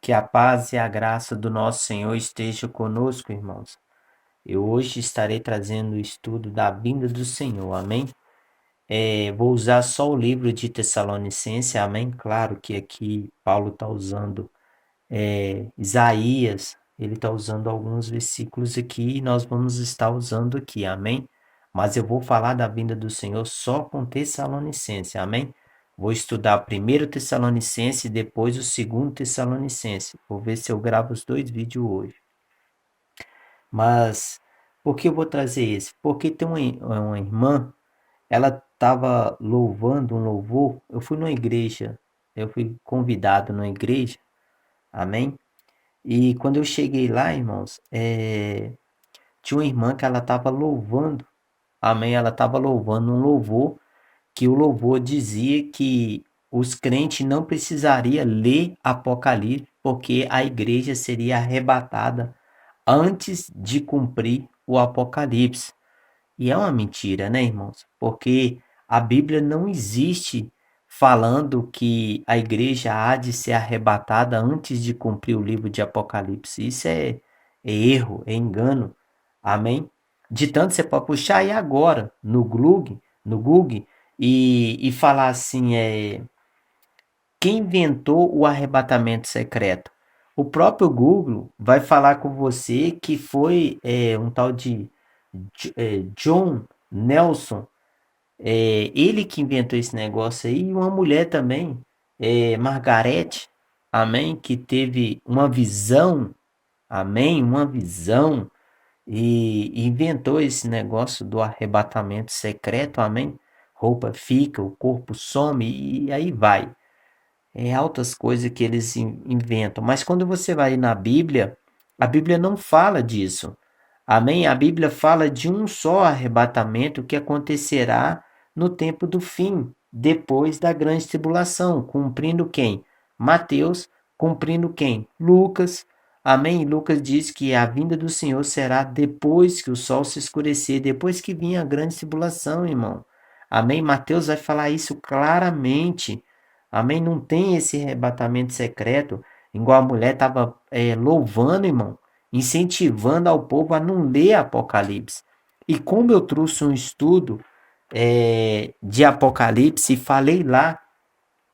Que a paz e a graça do nosso Senhor esteja conosco, irmãos. Eu hoje estarei trazendo o estudo da vinda do Senhor, amém? Vou usar só o livro de Tessalonicenses, amém? Claro que aqui Paulo está usando Isaías, ele está usando alguns versículos aqui e nós vamos estar usando aqui, amém? Mas eu vou falar da vinda do Senhor só com Tessalonicenses, amém? Vou estudar o primeiro Tessalonicense e depois o segundo Tessalonicense. Vou ver se eu gravo os dois vídeos hoje. Mas por que eu vou trazer esse? Porque tem uma irmã, ela estava louvando um louvor. Eu fui numa igreja, eu fui convidado numa igreja, amém? E quando eu cheguei lá, irmãos, tinha uma irmã que ela estava louvando, amém? Ela estava louvando um louvor, que o louvor dizia que os crentes não precisariam ler Apocalipse, porque a igreja seria arrebatada antes de cumprir o Apocalipse. E é uma mentira, né, irmãos? Porque a Bíblia não existe falando que a igreja há de ser arrebatada antes de cumprir o livro de Apocalipse. Isso é erro, é engano. Amém? De tanto você pode puxar aí agora no Google e falar assim, quem inventou o arrebatamento secreto? O próprio Google vai falar com você que foi um tal de John Nelson, ele que inventou esse negócio aí, e uma mulher também, Margaret, amém, que teve uma visão, amém, uma visão, e inventou esse negócio do arrebatamento secreto, amém. Roupa fica, o corpo some e aí vai. É altas coisas que eles inventam. Mas quando você vai na Bíblia, a Bíblia não fala disso. Amém? A Bíblia fala de um só arrebatamento que acontecerá no tempo do fim, depois da grande tribulação, cumprindo quem? Mateus, cumprindo quem? Lucas. Amém? Lucas diz que a vinda do Senhor será depois que o sol se escurecer, depois que vir a grande tribulação, irmão. Amém? Mateus vai falar isso claramente. Amém? Não tem esse arrebatamento secreto, igual a mulher estava louvando, irmão, incentivando ao povo a não ler Apocalipse. E como eu trouxe um estudo de Apocalipse e falei lá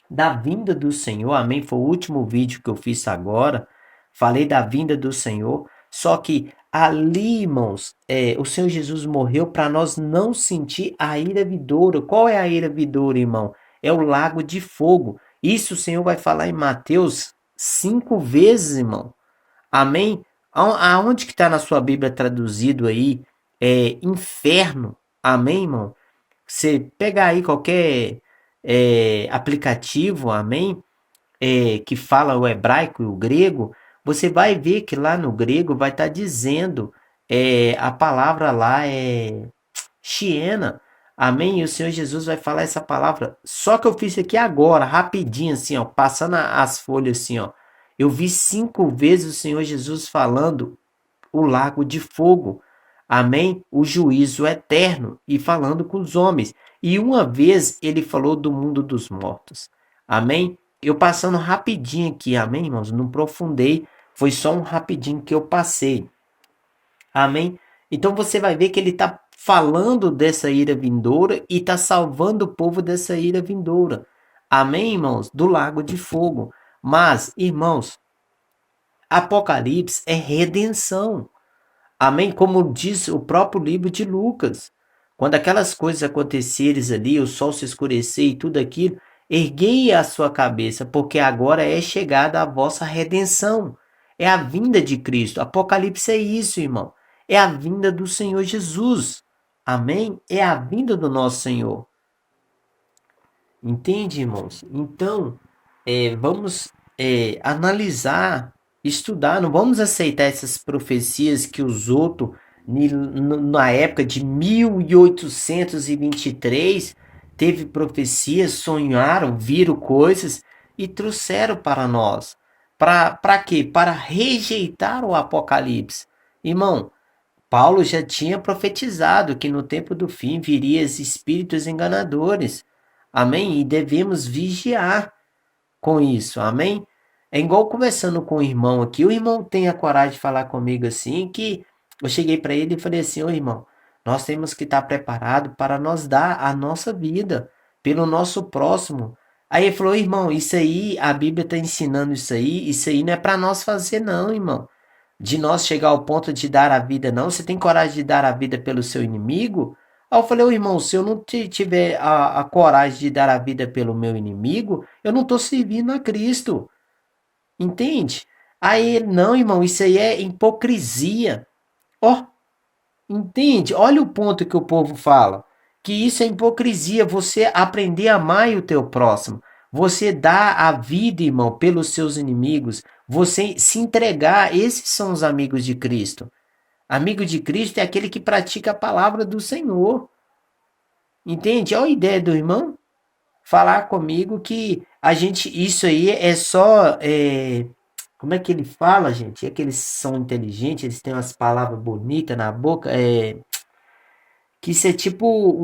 da vinda do Senhor, amém? Foi o último vídeo que eu fiz agora. Falei da vinda do Senhor. Só que ali, irmãos, o Senhor Jesus morreu para nós não sentir a ira vindoura. Qual é a ira vindoura, irmão? É o lago de fogo. Isso o Senhor vai falar em Mateus 5 vezes, irmão. Amém? Aonde que está na sua Bíblia traduzido aí? Inferno. Amém, irmão? Você pegar aí qualquer aplicativo, amém? Que fala o hebraico e o grego, você vai ver que lá no grego vai estar dizendo, a palavra lá é Shiena, amém? E o Senhor Jesus vai falar essa palavra. Só que eu fiz isso aqui agora, rapidinho, assim, ó, passando as folhas assim, ó. Eu vi 5 vezes o Senhor Jesus falando o lago de fogo. Amém? O juízo eterno e falando com os homens. E uma vez ele falou do mundo dos mortos. Amém? Eu passando rapidinho aqui, amém, irmãos? Não aprofundei, foi só um rapidinho que eu passei. Amém? Então você vai ver que ele está falando dessa ira vindoura e está salvando o povo dessa ira vindoura. Amém, irmãos? Do lago de fogo. Mas, irmãos, Apocalipse é redenção. Amém? Como diz o próprio livro de Lucas. Quando aquelas coisas acontecerem ali, o sol se escurecer e tudo aquilo, erguei a sua cabeça, porque agora é chegada a vossa redenção. É a vinda de Cristo. Apocalipse é isso, irmão. É a vinda do Senhor Jesus. Amém? É a vinda do nosso Senhor. Entende, irmãos? Então, vamos analisar, estudar, não vamos aceitar essas profecias que os outros, na época de 1823, teve profecias, sonharam, viram coisas e trouxeram para nós. Para quê? Para rejeitar o Apocalipse. Irmão, Paulo já tinha profetizado que no tempo do fim viria espíritos enganadores. Amém? E devemos vigiar com isso. Amém? É igual conversando com o irmão aqui. O irmão tem a coragem de falar comigo assim, que eu cheguei para ele e falei assim: ô irmão, nós temos que estar preparado para nós dar a nossa vida pelo nosso próximo. Aí ele falou: irmão, isso aí, a Bíblia está ensinando isso aí não é para nós fazer, não, irmão. De nós chegar ao ponto de dar a vida, não. Você tem coragem de dar a vida pelo seu inimigo? Aí eu falei: ô irmão, se eu não tiver a coragem de dar a vida pelo meu inimigo, eu não estou servindo a Cristo. Entende? Aí ele, não, irmão, isso aí é hipocrisia. Ó, entende? Olha o ponto que o povo fala. Que isso é hipocrisia, você aprender a amar o teu próximo. Você dar a vida, irmão, pelos seus inimigos. Você se entregar. Esses são os amigos de Cristo. Amigo de Cristo é aquele que pratica a palavra do Senhor. Entende? Olha a ideia do irmão. Falar comigo que a gente, isso aí é só, como é que ele fala, gente? É que eles são inteligentes, eles têm umas palavras bonitas na boca, que isso é tipo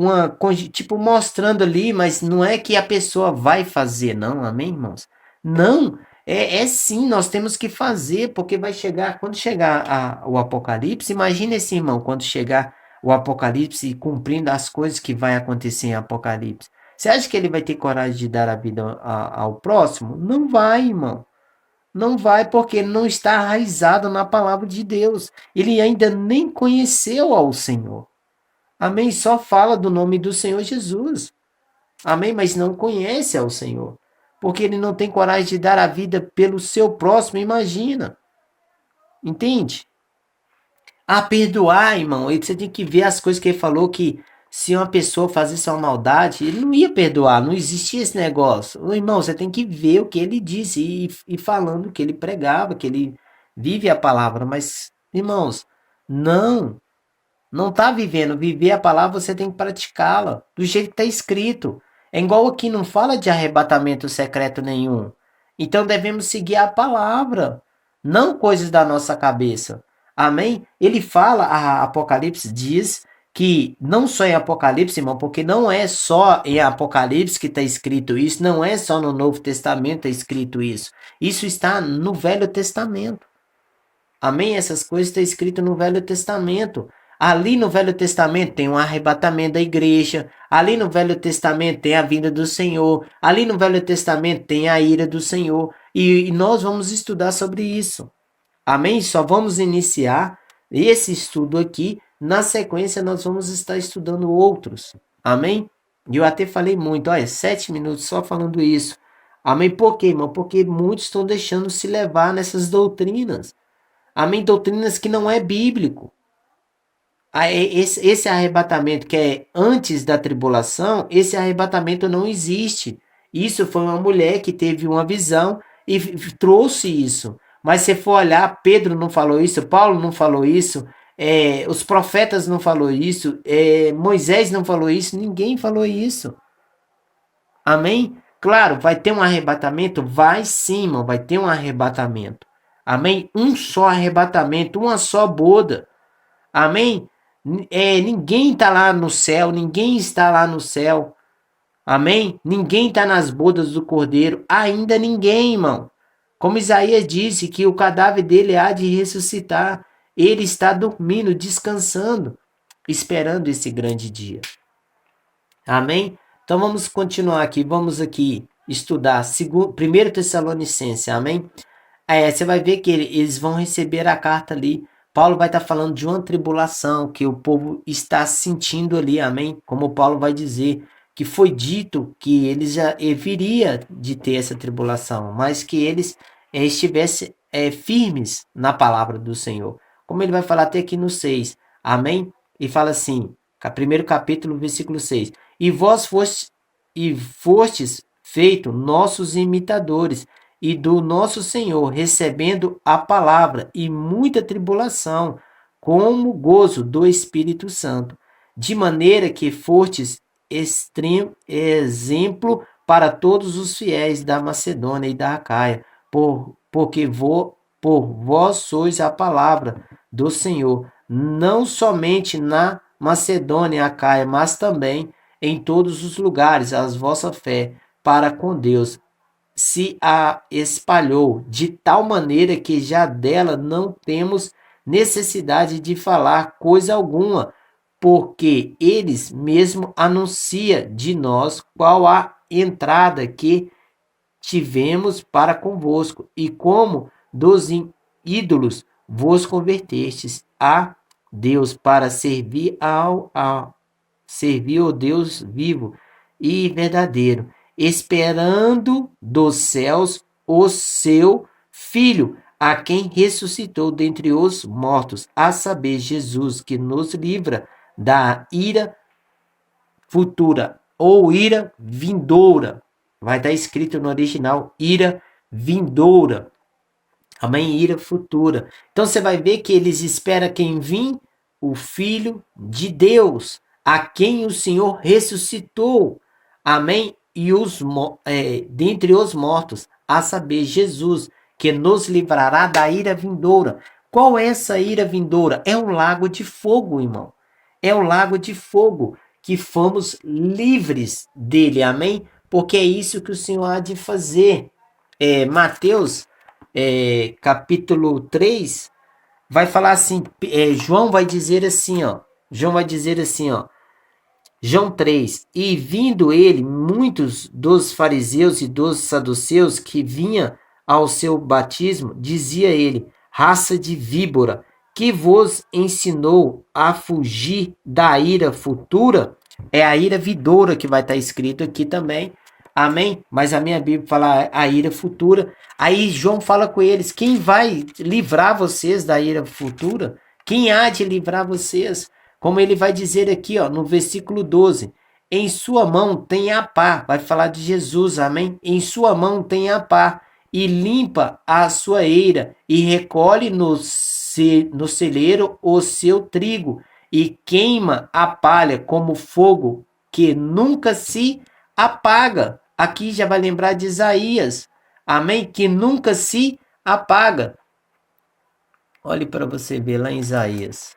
tipo mostrando ali, mas não é que a pessoa vai fazer, não, amém, irmãos? Não, é sim, nós temos que fazer, porque vai chegar, quando chegar o Apocalipse, imagina esse irmão, quando chegar o Apocalipse e cumprindo as coisas que vai acontecer em Apocalipse. Você acha que ele vai ter coragem de dar a vida ao próximo? Não vai, irmão. Não vai, porque ele não está arraizado na palavra de Deus. Ele ainda nem conheceu ao Senhor. Amém? Só fala do nome do Senhor Jesus. Amém? Mas não conhece ao Senhor. Porque ele não tem coragem de dar a vida pelo seu próximo, imagina. Entende? A perdoar, irmão. Você tem que ver as coisas que ele falou que se uma pessoa fazesse uma maldade, ele não ia perdoar, não existia esse negócio. Ô, irmão, você tem que ver o que ele disse e falando que ele pregava, que ele vive a palavra. Mas, irmãos, não está vivendo. Viver a palavra, você tem que praticá-la do jeito que está escrito. É igual aqui, não fala de arrebatamento secreto nenhum. Então devemos seguir a palavra, não coisas da nossa cabeça. Amém? Ele fala, a Apocalipse diz que não só em Apocalipse, irmão, porque não é só em Apocalipse que está escrito isso, não é só no Novo Testamento está escrito isso. Isso está no Velho Testamento. Amém? Essas coisas estão escritas no Velho Testamento. Ali no Velho Testamento tem um arrebatamento da igreja. Ali no Velho Testamento tem a vinda do Senhor. Ali no Velho Testamento tem a ira do Senhor. E nós vamos estudar sobre isso. Amém? Só vamos iniciar esse estudo aqui. Na sequência, nós vamos estar estudando outros. Amém? E eu até falei muito. Olha, 7 minutos só falando isso. Amém? Por quê, irmão? Porque muitos estão deixando se levar nessas doutrinas. Amém? Doutrinas que não é bíblico. Esse arrebatamento que é antes da tribulação, esse arrebatamento não existe. Isso foi uma mulher que teve uma visão e trouxe isso. Mas se for olhar, Pedro não falou isso, Paulo não falou isso, os profetas não falou isso, Moisés não falou isso, ninguém falou isso. Amém? Claro, vai ter um arrebatamento? Vai sim, irmão, vai ter um arrebatamento. Amém? Um só arrebatamento, uma só boda. Amém? Ninguém está lá no céu, ninguém está lá no céu. Amém? Ninguém está nas bodas do Cordeiro, ainda ninguém, irmão. Como Isaías disse que o cadáver dele há de ressuscitar. Ele está dormindo, descansando, esperando esse grande dia. Amém? Então vamos continuar aqui, vamos aqui estudar 1 Tessalonicenses, amém? Você vai ver que eles vão receber a carta ali. Paulo vai estar falando de uma tribulação que o povo está sentindo ali, amém? Como Paulo vai dizer que foi dito que eles já viria de ter essa tribulação, mas que eles estivessem firmes na palavra do Senhor. Como ele vai falar até aqui no 6, amém? E fala assim, primeiro capítulo, versículo 6. E fostes feito nossos imitadores e do nosso Senhor, recebendo a palavra e muita tribulação, como gozo do Espírito Santo, de maneira que fostes extremo exemplo para todos os fiéis da Macedônia e da Acaia, por vós sois a palavra do Senhor, não somente na Macedônia e Acaia, mas também em todos os lugares, a vossa fé para com Deus se espalhou, de tal maneira que já dela não temos necessidade de falar coisa alguma, porque eles mesmo anuncia de nós qual a entrada que tivemos para convosco, e como dos ídolos vos convertestes a Deus para servir ao Deus vivo e verdadeiro, esperando dos céus o seu Filho, a quem ressuscitou dentre os mortos, a saber, Jesus, que nos livra da ira futura ou ira vindoura. Vai estar escrito no original, ira vindoura. Amém? Ira futura. Então você vai ver que eles esperam quem vim? O Filho de Deus, a quem o Senhor ressuscitou. Amém? E dentre os mortos, a saber, Jesus, que nos livrará da ira vindoura. Qual é essa ira vindoura? É um lago de fogo, irmão. É o lago de fogo que fomos livres dele. Amém? Porque é isso que o Senhor há de fazer. Mateus capítulo 3, vai falar assim, João vai dizer assim, ó, João 3, e vindo ele, muitos dos fariseus e dos saduceus que vinham ao seu batismo, dizia ele, raça de víbora, que vos ensinou a fugir da ira futura? É a ira vindoura que vai estar escrito aqui também. Amém? Mas a minha Bíblia fala a ira futura. Aí João fala com eles: quem vai livrar vocês da ira futura? Quem há de livrar vocês? Como ele vai dizer aqui, ó, no versículo 12: em sua mão tem a pá. Vai falar de Jesus, amém? Em sua mão tem a pá, e limpa a sua eira, e recolhe no celeiro o seu trigo, e queima a palha como fogo que nunca se apaga. Aqui já vai lembrar de Isaías, amém? Que nunca se apaga. Olhe para você ver lá em Isaías,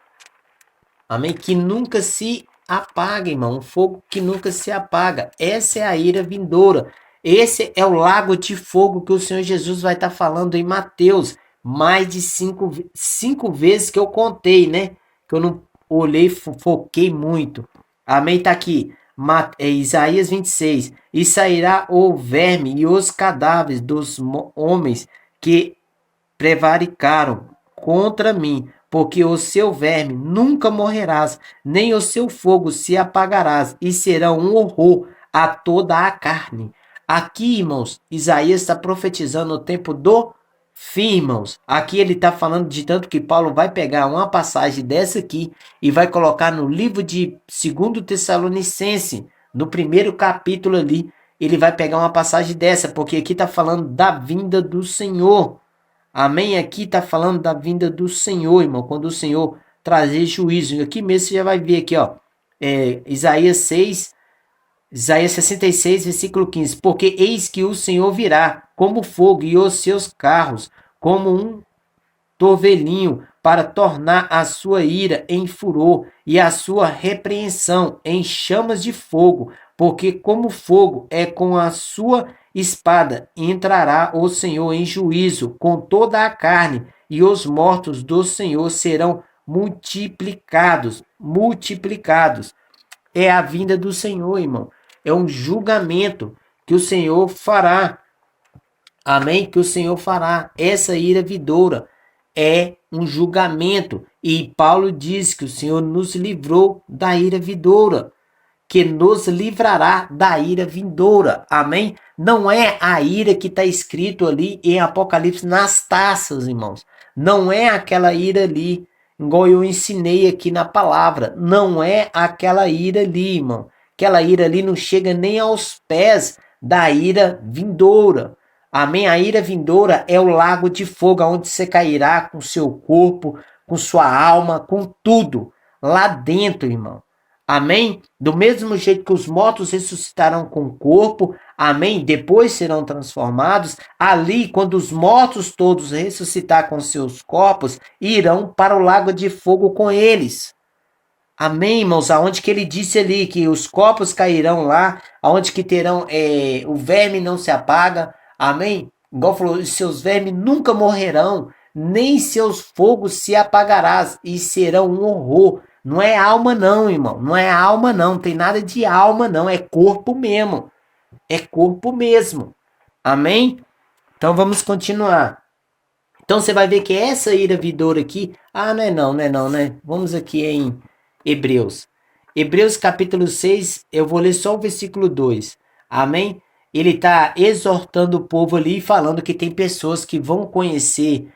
amém? Que nunca se apaga, irmão. Um fogo que nunca se apaga. Essa é a ira vindoura. Esse é o lago de fogo que o Senhor Jesus vai estar falando em Mateus. Mais de cinco vezes que eu contei, né? Que eu não olhei, foquei muito. Amém? Tá aqui. Isaías 26. E sairá o verme e os cadáveres dos homens que prevaricaram contra mim, porque o seu verme nunca morrerás, nem o seu fogo se apagarás, e será um horror a toda a carne. Aqui, irmãos, Isaías está profetizando o tempo do fim, irmãos. Aqui ele está falando de tanto que Paulo vai pegar uma passagem dessa aqui e vai colocar no livro de 2 Tessalonicense, no primeiro capítulo ali. Ele vai pegar uma passagem dessa, porque aqui está falando da vinda do Senhor. Amém? Aqui está falando da vinda do Senhor, irmão. Quando o Senhor trazer juízo. E aqui mesmo você já vai ver aqui, ó. Isaías 66, versículo 15. Porque eis que o Senhor virá como fogo, e os seus carros como um torvelinho, para tornar a sua ira em furor e a sua repreensão em chamas de fogo. Porque como fogo é com a sua espada, entrará o Senhor em juízo com toda a carne, e os mortos do Senhor serão multiplicados. É a vinda do Senhor, irmão. É um julgamento que o Senhor fará. Amém? Que o Senhor fará. Essa ira vindoura é um julgamento. E Paulo diz que o Senhor nos livrou da ira vindoura, que nos livrará da ira vindoura. Amém? Não é a ira que está escrito ali em Apocalipse nas taças, irmãos. Não é aquela ira ali, igual eu ensinei aqui na palavra. Não é aquela ira ali, irmão. Aquela ira ali não chega nem aos pés da ira vindoura. Amém? A ira vindoura é o lago de fogo, onde você cairá com seu corpo, com sua alma, com tudo. Lá dentro, irmão. Amém? Do mesmo jeito que os mortos ressuscitarão com o corpo, amém? Depois serão transformados. Ali, quando os mortos todos ressuscitar com seus corpos, irão para o lago de fogo com eles. Amém, irmãos? Aonde que ele disse ali que os corpos cairão lá, aonde que terão o verme não se apaga, Amém? Igual falou, os seus vermes nunca morrerão, nem seus fogos se apagarás, e serão um horror. Não é alma não, irmão. Não é alma não. Tem nada de alma não. É corpo mesmo. É corpo mesmo. Amém? Então vamos continuar. Então você vai ver que essa ira vindoura aqui, não é não, né? Vamos aqui em Hebreus. Hebreus capítulo 6, eu vou ler só o versículo 2. Amém? Ele está exortando o povo ali, falando que tem pessoas que vão conhecer,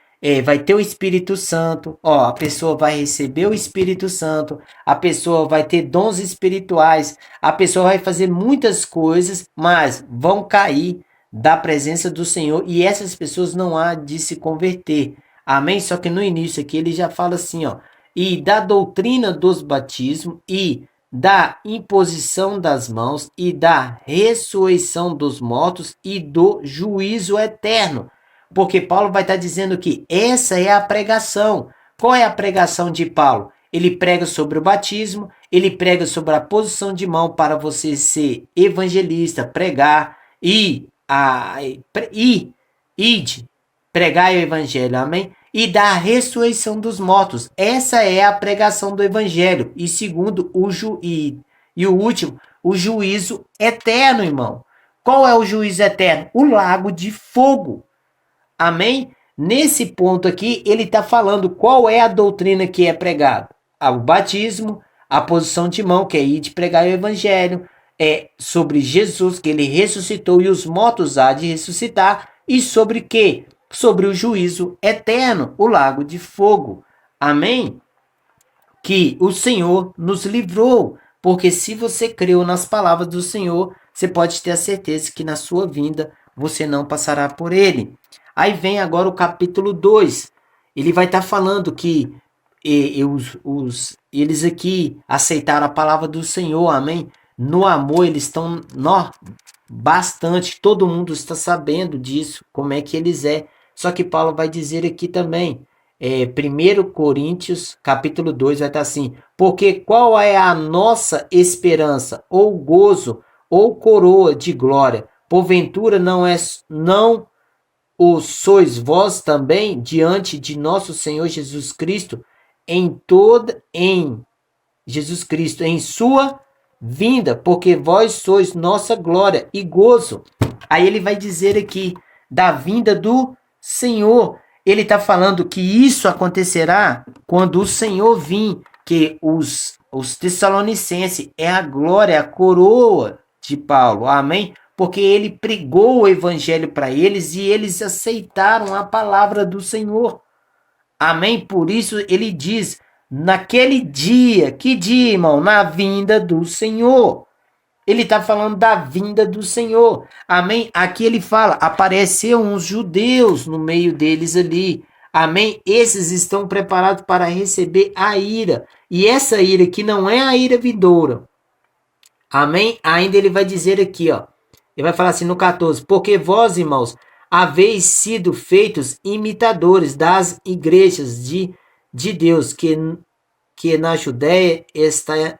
vai ter o Espírito Santo, ó, a pessoa vai receber o Espírito Santo, a pessoa vai ter dons espirituais, a pessoa vai fazer muitas coisas, mas vão cair da presença do Senhor e essas pessoas não há de se converter. Amém? Só que no início aqui ele já fala assim, ó, e da doutrina dos batismos e da imposição das mãos e da ressurreição dos mortos e do juízo eterno. Porque Paulo vai estar dizendo que essa é a pregação. Qual é a pregação de Paulo? Ele prega sobre o batismo, ele prega sobre a posição de mão para você ser evangelista, pregar ide, pregar o evangelho, amém? E da ressurreição dos mortos. Essa é a pregação do evangelho. E segundo, e o último, o juízo eterno, irmão. Qual é o juízo eterno? O lago de fogo. Amém? Nesse ponto aqui, ele está falando qual é a doutrina que é pregada. O batismo, a posição de mão, que é ir de pregar o evangelho, é sobre Jesus, que ele ressuscitou e os mortos há de ressuscitar, e sobre quê? Sobre o juízo eterno, o lago de fogo. Amém? Que o Senhor nos livrou, porque se você creu nas palavras do Senhor, você pode ter a certeza que na sua vinda você não passará por ele. Aí vem agora o capítulo 2. Ele vai estar falando que eles aqui aceitaram a palavra do Senhor, amém? No amor eles estão bastante, todo mundo está sabendo disso, como é que eles é. Só que Paulo vai dizer aqui também, 1 Coríntios capítulo 2 vai estar assim, porque qual é a nossa esperança, ou gozo, ou coroa de glória? Porventura não o sois vós também diante de nosso Senhor Jesus Cristo em Jesus Cristo em sua vinda, porque vós sois nossa glória e gozo. Aí ele vai dizer aqui da vinda do Senhor. Ele está falando que isso acontecerá quando o Senhor vir, que os Tessalonicenses é a glória, a coroa de Paulo. Amém? Porque ele pregou o evangelho para eles e eles aceitaram a palavra do Senhor. Amém? Por isso ele diz, naquele dia, que dia, irmão? Na vinda do Senhor. Ele está falando da vinda do Senhor. Amém? Aqui ele fala, apareceram uns judeus no meio deles ali. Amém? Esses estão preparados para receber a ira. E essa ira que não é a ira vindoura. Amém? Ainda ele vai dizer aqui, ó. Ele vai falar assim no 14. Porque vós, irmãos, haveis sido feitos imitadores das igrejas de Deus, que na Judéia está...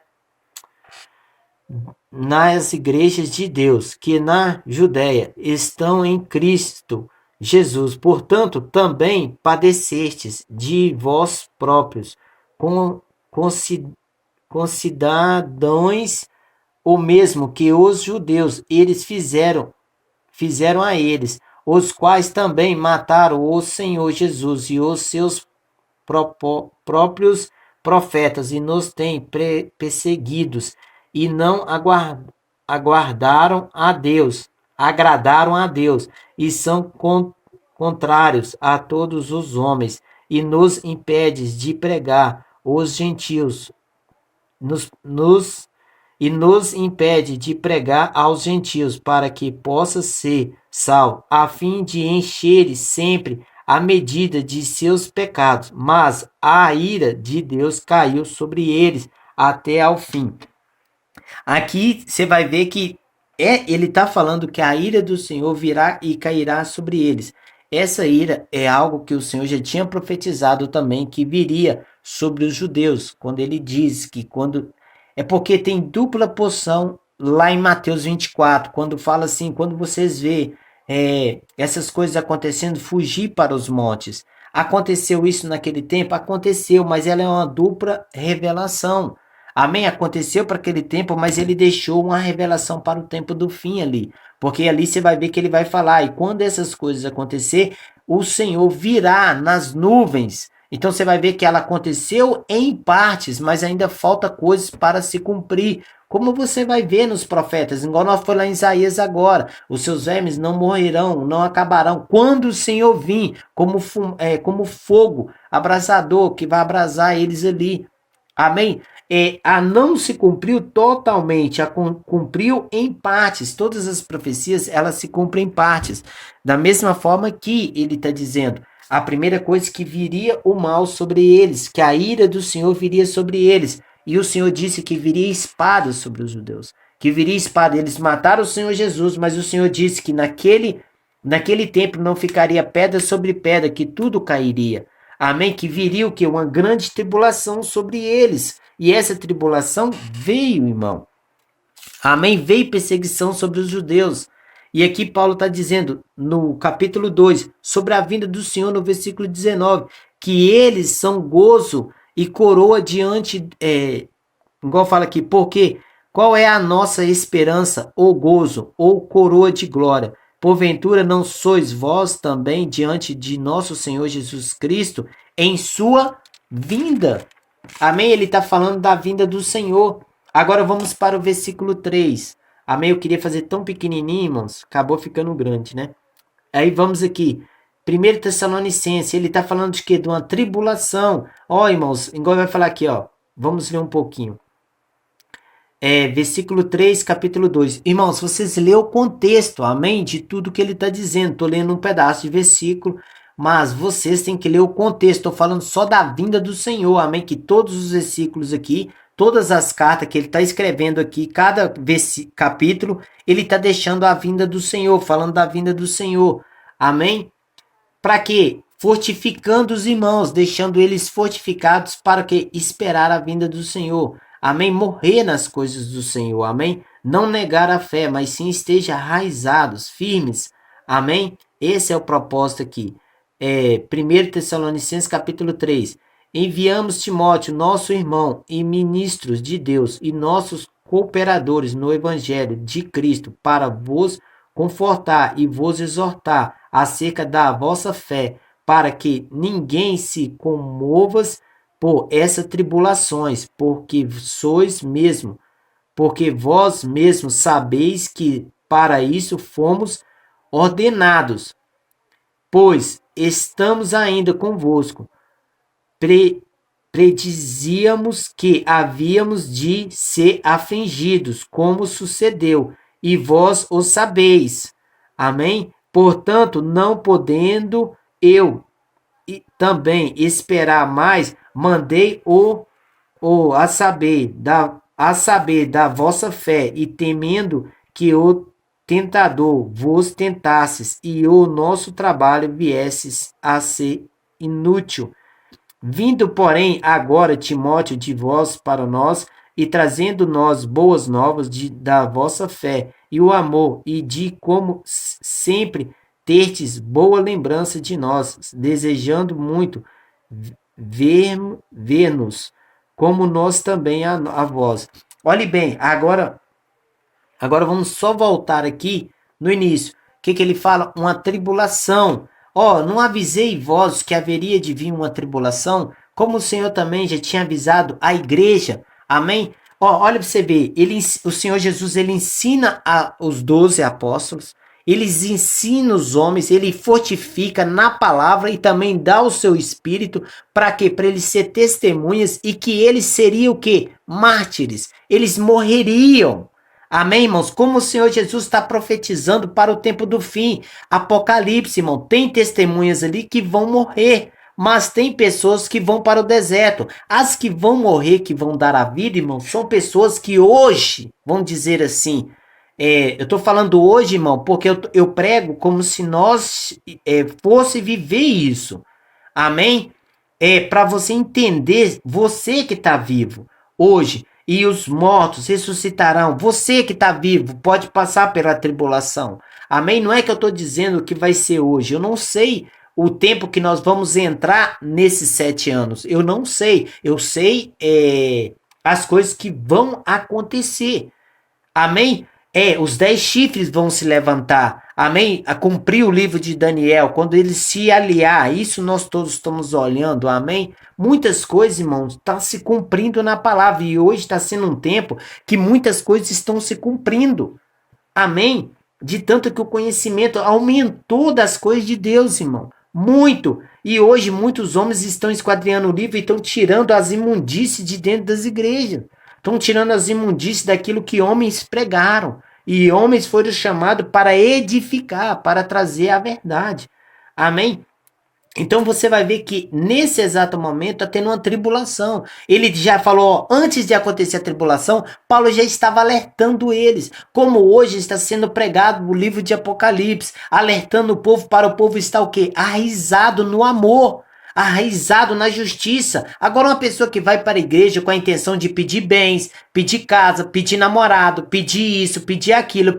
nas igrejas de Deus, que na Judéia estão em Cristo Jesus. Portanto, também padecestes de vós próprios, concidadãos o mesmo que os judeus, eles fizeram a eles, os quais também mataram o Senhor Jesus e os seus próprios profetas, e nos têm perseguidos, e não agradaram a Deus, e são contrários a todos os homens, e nos impede de pregar os gentios, e nos impede de pregar aos gentios, para que possa ser salvo, a fim de encher sempre a medida de seus pecados. Mas a ira de Deus caiu sobre eles até ao fim. Aqui você vai ver que ele está falando que a ira do Senhor virá e cairá sobre eles. Essa ira é algo que o Senhor já tinha profetizado também, que viria sobre os judeus, quando ele diz que quando... É porque tem dupla porção lá em Mateus 24, quando fala assim, quando vocês vê essas coisas acontecendo, fugir para os montes. Aconteceu isso naquele tempo? Aconteceu, mas ela é uma dupla revelação. Amém? Aconteceu para aquele tempo, mas ele deixou uma revelação para o tempo do fim ali. Porque ali você vai ver que ele vai falar, e quando essas coisas acontecer, o Senhor virá nas nuvens. Então você vai ver que ela aconteceu em partes, mas ainda falta coisas para se cumprir. Como você vai ver nos profetas, igual nós falamos lá em Isaías agora, os seus vermes não morrerão, não acabarão, quando o Senhor vir, como fogo abrasador, que vai abrasar eles ali. Amém? A não se cumpriu totalmente, cumpriu em partes. Todas as profecias, elas se cumprem em partes. Da mesma forma que ele está dizendo, a primeira coisa que viria o mal sobre eles, que a ira do Senhor viria sobre eles. E o Senhor disse que viria espada sobre os judeus, que viria espada. Eles mataram o Senhor Jesus, mas o Senhor disse que naquele tempo não ficaria pedra sobre pedra, que tudo cairia. Amém? Que viria o quê? Uma grande tribulação sobre eles. E essa tribulação veio, irmão. Amém? Veio perseguição sobre os judeus. E aqui Paulo está dizendo, no capítulo 2, sobre a vinda do Senhor, no versículo 19, que eles são gozo e coroa diante, igual fala aqui, porque qual é a nossa esperança, ou gozo, ou coroa de glória? Porventura não sois vós também diante de nosso Senhor Jesus Cristo em sua vinda? Amém? Ele está falando da vinda do Senhor. Agora vamos para o versículo 3. Amém? Eu queria fazer tão pequenininho, irmãos. Acabou ficando grande, né? Aí vamos aqui. 1 Tessalonicenses, ele está falando de quê? De uma tribulação. Ó, irmãos, igual vai falar aqui, ó. Vamos ler um pouquinho. Versículo 3, capítulo 2. Irmãos, vocês lêem o contexto, amém? De tudo que ele está dizendo. Estou lendo um pedaço de versículo, mas vocês têm que ler o contexto. Estou falando só da vinda do Senhor, amém? Que todos os versículos aqui, todas as cartas que ele está escrevendo aqui, cada capítulo, ele está deixando a vinda do Senhor, falando da vinda do Senhor, amém? Para quê? Fortificando os irmãos, deixando eles fortificados para que esperar a vinda do Senhor. Amém? Morrer nas coisas do Senhor. Amém? Não negar a fé, mas sim esteja arraizados, firmes. Amém? Esse é o propósito aqui. 1 Tessalonicenses capítulo 3. Enviamos Timóteo, nosso irmão e ministros de Deus e nossos cooperadores no evangelho de Cristo, para vos confortar e vos exortar acerca da vossa fé, para que ninguém se comova por essas tribulações, porque vós mesmos sabeis que para isso fomos ordenados, pois estamos ainda convosco. Predizíamos que havíamos de ser afligidos, como sucedeu, e vós o sabeis. Amém? Portanto, não podendo eu também esperar mais, mandei a saber da vossa fé, e temendo que o tentador vos tentasses e o nosso trabalho viesse a ser inútil. Vindo, porém, agora Timóteo de vós para nós, e trazendo nós boas novas da vossa fé e o amor, e de como sempre terdes boa lembrança de nós, desejando muito ver-nos, como nós também a vós. Olhe bem, agora vamos só voltar aqui no início. O que ele fala? Uma tribulação. Não avisei vós que haveria de vir uma tribulação, como o Senhor também já tinha avisado a igreja. Amém? Olha para você ver, o Senhor Jesus, ele ensina os 12 apóstolos, ele ensina os homens, ele fortifica na palavra e também dá o seu espírito para quê? Para eles ser testemunhas, e que eles seriam o quê? Mártires. Eles morreriam. Amém, irmãos? Como o Senhor Jesus está profetizando para o tempo do fim. Apocalipse, irmão, tem testemunhas ali que vão morrer, mas tem pessoas que vão para o deserto. As que vão morrer, que vão dar a vida, irmão, são pessoas que hoje, vamos dizer assim, eu estou falando hoje, irmão, porque eu prego como se nós fosse viver isso. Amém? Para você entender, você que está vivo hoje, e os mortos ressuscitarão. Você que está vivo pode passar pela tribulação. Amém? Não é que eu estou dizendo que vai ser hoje. Eu não sei o tempo que nós vamos entrar nesses 7 anos. Eu não sei. Eu sei as coisas que vão acontecer. Amém? Os 10 chifres vão se levantar. Amém? A cumprir o livro de Daniel, quando ele se aliar, isso nós todos estamos olhando, amém? Muitas coisas, irmãos, estão se cumprindo na palavra, e hoje está sendo um tempo que muitas coisas estão se cumprindo, amém? De tanto que o conhecimento aumentou das coisas de Deus, irmão, muito. E hoje muitos homens estão esquadrinhando o livro e estão tirando as imundícies de dentro das igrejas. Estão tirando as imundícies daquilo que homens pregaram. E homens foram chamados para edificar, para trazer a verdade. Amém? Então você vai ver que nesse exato momento está tendo uma tribulação. Ele já falou, ó, antes de acontecer a tribulação, Paulo já estava alertando eles. Como hoje está sendo pregado o livro de Apocalipse, alertando o povo para o povo estar o quê? Arraizado no amor. Arraizado na justiça. Agora uma pessoa que vai para a igreja com a intenção de pedir bens, pedir casa, pedir namorado, pedir isso, pedir aquilo,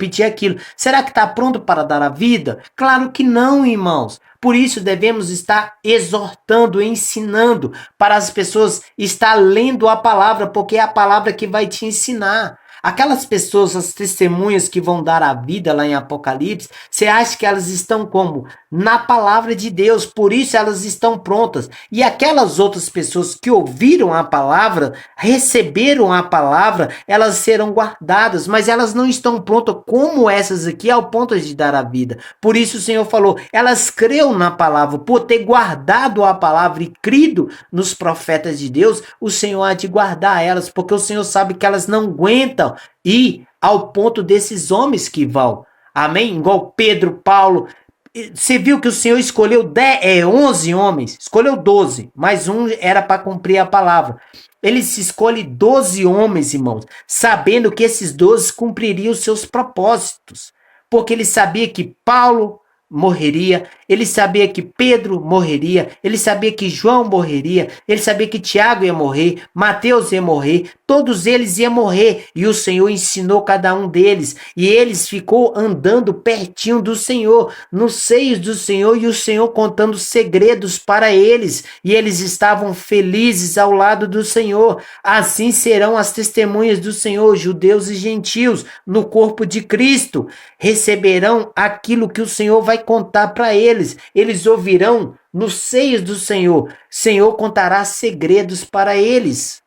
será que está pronto para dar a vida? Claro que não, irmãos. Por isso devemos estar exortando, ensinando para as pessoas estar lendo a palavra, porque é a palavra que vai te ensinar. Aquelas pessoas, as testemunhas que vão dar a vida lá em Apocalipse, você acha que elas estão como? Na palavra de Deus, por isso elas estão prontas. E aquelas outras pessoas que ouviram a palavra, receberam a palavra, elas serão guardadas, mas elas não estão prontas como essas aqui ao ponto de dar a vida. Por isso o Senhor falou, elas creram na palavra, por ter guardado a palavra e crido nos profetas de Deus, o Senhor há de guardar elas, porque o Senhor sabe que elas não aguentam ir ao ponto desses homens que vão. Amém? Igual Pedro, Paulo. Você viu que o Senhor escolheu 11 homens, escolheu 12, mas um era para cumprir a palavra. Ele se escolhe 12 homens, irmãos, sabendo que esses 12 cumpririam os seus propósitos. Porque ele sabia que Paulo morreria, ele sabia que Pedro morreria, ele sabia que João morreria, ele sabia que Tiago ia morrer, Mateus ia morrer, todos eles iam morrer, e o Senhor ensinou cada um deles, e eles ficou andando pertinho do Senhor, nos seios do Senhor, e o Senhor contando segredos para eles, e eles estavam felizes ao lado do Senhor. Assim serão as testemunhas do Senhor, judeus e gentios, no corpo de Cristo, receberão aquilo que o Senhor vai contar para eles. Eles ouvirão nos seios do Senhor. Senhor contará segredos para eles.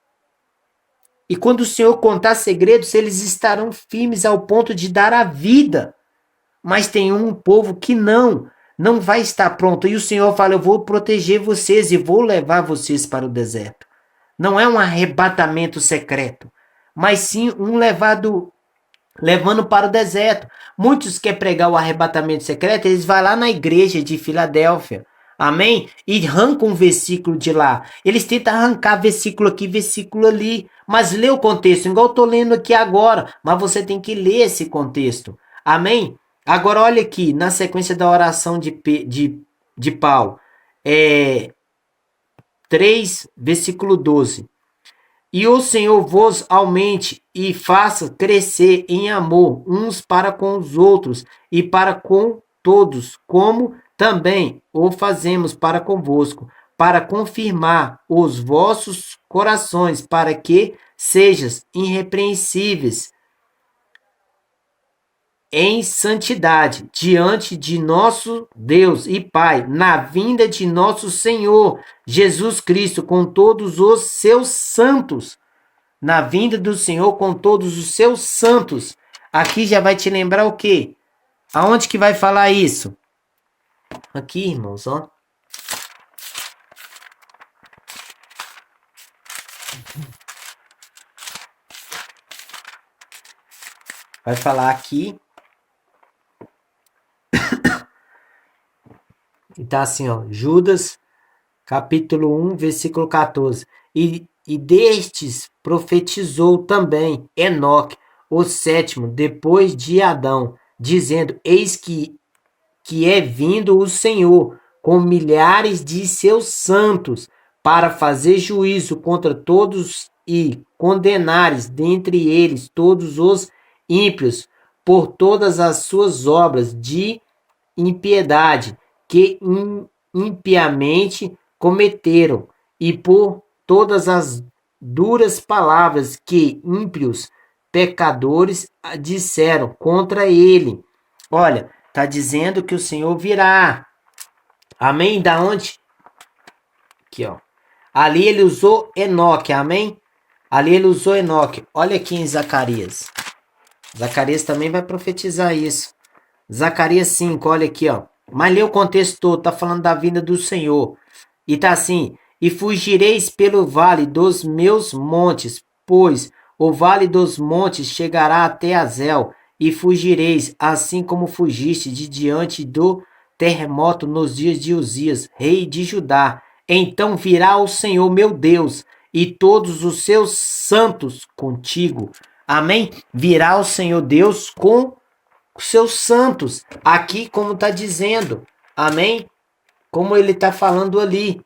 E quando o Senhor contar segredos, eles estarão firmes ao ponto de dar a vida. Mas tem um povo que não vai estar pronto. E o Senhor fala, eu vou proteger vocês e vou levar vocês para o deserto. Não é um arrebatamento secreto, mas sim um levando para o deserto. Muitos querem pregar o arrebatamento secreto, eles vão lá na igreja de Filadélfia, amém? E arrancam um versículo de lá. Eles tentam arrancar versículo aqui, versículo ali, mas lê o contexto, igual eu estou lendo aqui agora, mas você tem que ler esse contexto, amém? Agora olha aqui, na sequência da oração de Paulo, 3, versículo 12. E o Senhor vos aumente e faça crescer em amor uns para com os outros e para com todos, como também o fazemos para convosco, para confirmar os vossos corações, para que sejas irrepreensíveis em santidade diante de nosso Deus e Pai, na vinda de nosso Senhor Jesus Cristo com todos os seus santos. Na vinda do Senhor com todos os seus santos. Aqui já vai te lembrar o quê? Aonde que vai falar isso? Aqui, irmãos, ó. Vai falar aqui. E tá assim, ó. Judas, capítulo 1, versículo 14. E destes profetizou também Enoque, o sétimo, depois de Adão, dizendo, eis que é vindo o Senhor, com milhares de seus santos, para fazer juízo contra todos e condenares dentre eles todos os ímpios, por todas as suas obras de impiedade que impiamente cometeram, e por todas as duras palavras que ímpios pecadores disseram contra ele. Olha, está dizendo que o Senhor virá. Amém? Da onde? Aqui, ó. Ali ele usou Enoque, amém? Ali ele usou Enoque. Olha aqui em Zacarias. Zacarias também vai profetizar isso. Zacarias 5, olha aqui, ó. Mas lê o contexto todo, tá falando da vinda do Senhor. E tá assim: e fugireis pelo vale dos meus montes, pois o vale dos montes chegará até Azel, e fugireis, assim como fugiste de diante do terremoto nos dias de Uzias, rei de Judá. Então virá o Senhor meu Deus, e todos os seus santos contigo. Amém? Virá o Senhor Deus com os seus santos. Aqui, como está dizendo. Amém? Como ele está falando ali.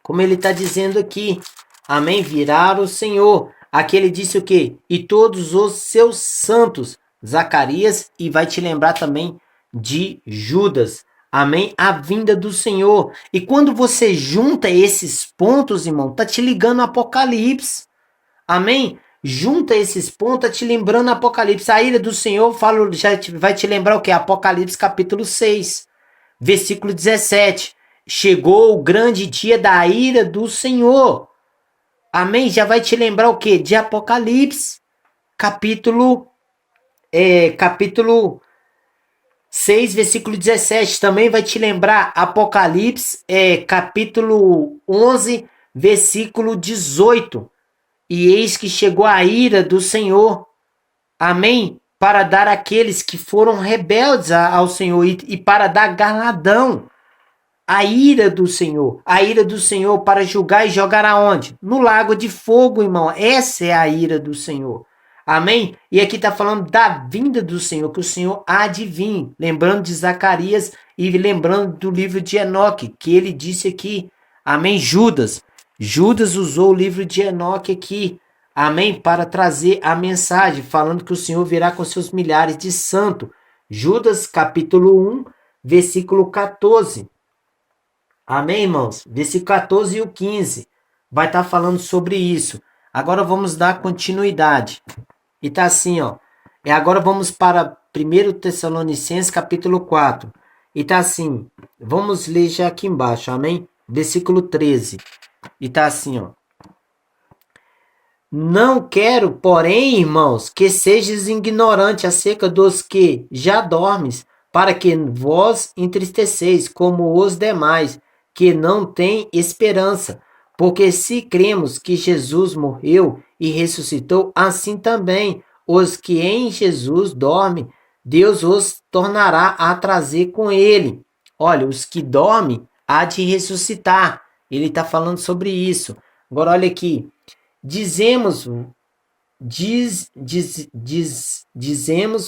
Como ele está dizendo aqui. Amém? Virá o Senhor. Aqui ele disse o quê? E todos os seus santos. Zacarias. E vai te lembrar também de Judas. Amém? A vinda do Senhor. E quando você junta esses pontos, irmão, tá te ligando Apocalipse. Amém? Junta esses pontos, tá te lembrando Apocalipse. A ira do Senhor, falo, já vai te lembrar o quê? Apocalipse capítulo 6, versículo 17. Chegou o grande dia da ira do Senhor. Amém? Já vai te lembrar o quê? De Apocalipse, capítulo 6, versículo 17, também vai te lembrar Apocalipse, capítulo 11, versículo 18. E eis que chegou a ira do Senhor, amém? Para dar àqueles que foram rebeldes ao Senhor e para dar galadão. A ira do Senhor para julgar e jogar aonde? No lago de fogo, irmão. Essa é a ira do Senhor. Amém? E aqui está falando da vinda do Senhor, que o Senhor há de vir. Lembrando de Zacarias e lembrando do livro de Enoque, que ele disse aqui. Amém? Judas usou o livro de Enoque aqui. Amém? Para trazer a mensagem, falando que o Senhor virá com seus milhares de santos. Judas, capítulo 1, versículo 14. Amém, irmãos? Versículo 14 e o 15. Vai estar falando sobre isso. Agora vamos dar continuidade. E tá assim, ó. E agora vamos para 1 Tessalonicenses, capítulo 4. E tá assim. Vamos ler já aqui embaixo, amém? Versículo 13. E tá assim, ó. Não quero, porém, irmãos, que sejas ignorante acerca dos que já dormes, para que vós entristeceis como os demais, que não têm esperança. Porque se cremos que Jesus morreu e ressuscitou, assim também os que em Jesus dormem, Deus os tornará a trazer com ele. Olha, os que dormem há de ressuscitar. Ele está falando sobre isso. Agora olha aqui. Dizemos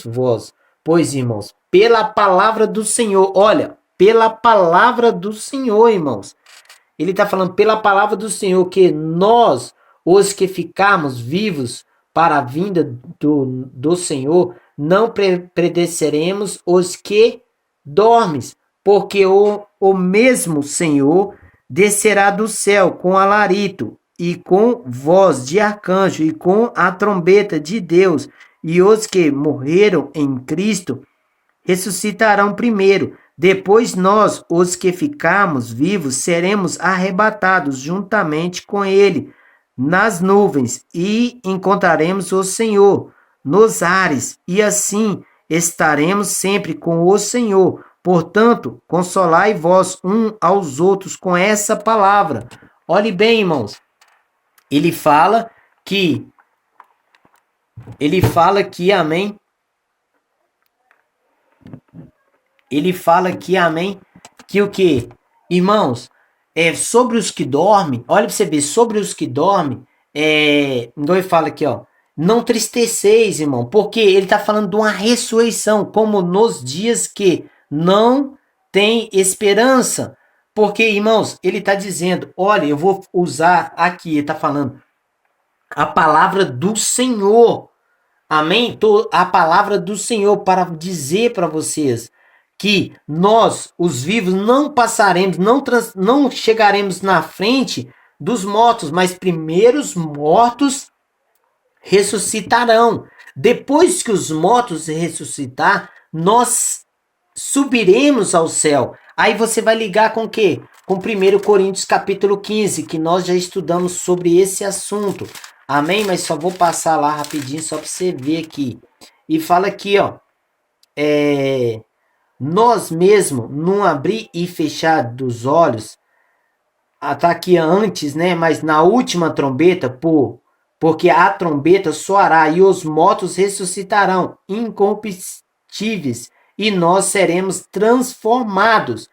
vós, pois, irmãos, pela palavra do Senhor. Olha, pela palavra do Senhor, irmãos. Ele está falando pela palavra do Senhor que nós, os que ficamos vivos para a vinda do Senhor, não predeceremos os que dormes, porque o mesmo Senhor descerá do céu com alarido e com voz de arcanjo e com a trombeta de Deus, e os que morreram em Cristo ressuscitarão primeiro. Depois nós, os que ficarmos vivos, seremos arrebatados juntamente com ele nas nuvens e encontraremos o Senhor nos ares, e assim estaremos sempre com o Senhor. Portanto, consolai vós um aos outros com essa palavra. Olhe bem, irmãos. Ele fala que, amém. Ele fala que, amém, que o que? Irmãos, sobre os que dormem, olha para você ver, sobre os que dormem, então ele fala aqui, ó, não tristeceis, irmão, porque ele está falando de uma ressurreição, como nos dias que não tem esperança. Porque, irmãos, ele está dizendo, olha, eu vou usar aqui, ele está falando a palavra do Senhor. Amém? A palavra do Senhor para dizer para vocês que nós, os vivos, não passaremos, não chegaremos na frente dos mortos, mas primeiro os mortos ressuscitarão. Depois que os mortos ressuscitar, nós subiremos ao céu. Aí você vai ligar com o quê? Com 1 Coríntios capítulo 15, que nós já estudamos sobre esse assunto. Amém? Mas só vou passar lá rapidinho só para você ver aqui. E fala aqui, ó. Nós mesmo, num abrir e fechar dos olhos, tá aqui antes, né? Mas na última trombeta, porque a trombeta soará e os mortos ressuscitarão incorruptíveis e nós seremos transformados.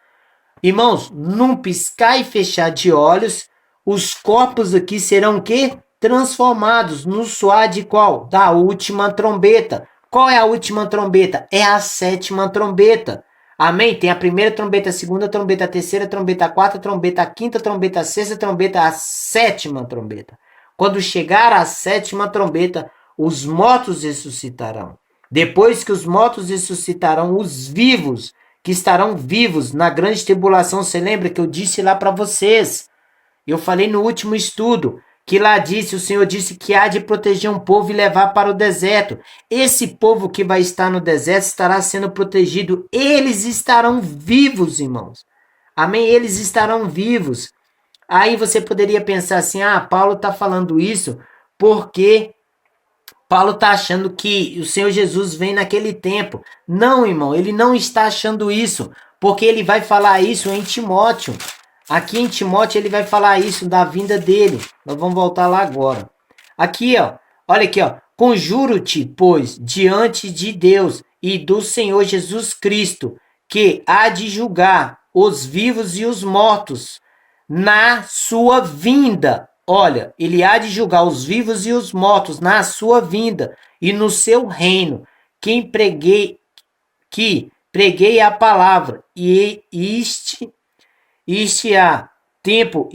Irmãos, num piscar e fechar de olhos, os corpos aqui serão o quê? Transformados no soar de qual? Da última trombeta. Qual é a última trombeta? É a sétima trombeta. Amém? Tem a primeira trombeta, a segunda trombeta, a terceira trombeta, a quarta trombeta, a quinta trombeta, a sexta trombeta, a sétima trombeta. Quando chegar a sétima trombeta, os mortos ressuscitarão. Depois que os mortos ressuscitarão, os vivos, que estarão vivos na grande tribulação. Você lembra que eu disse lá para vocês? Eu falei no último estudo que lá disse, o Senhor disse que há de proteger um povo e levar para o deserto. Esse povo que vai estar no deserto estará sendo protegido. Eles estarão vivos, irmãos. Amém? Eles estarão vivos. Aí você poderia pensar assim, Paulo está falando isso porque Paulo está achando que o Senhor Jesus vem naquele tempo. Não, irmão, ele não está achando isso, porque ele vai falar isso em Timóteo. Aqui em Timóteo ele vai falar isso da vinda dele. Nós vamos voltar lá agora. Aqui, ó, olha aqui, ó. Conjuro-te, pois, diante de Deus e do Senhor Jesus Cristo, que há de julgar os vivos e os mortos na sua vinda. Olha, ele há de julgar os vivos e os mortos na sua vinda e no seu reino. Que preguei a palavra, e este há tempo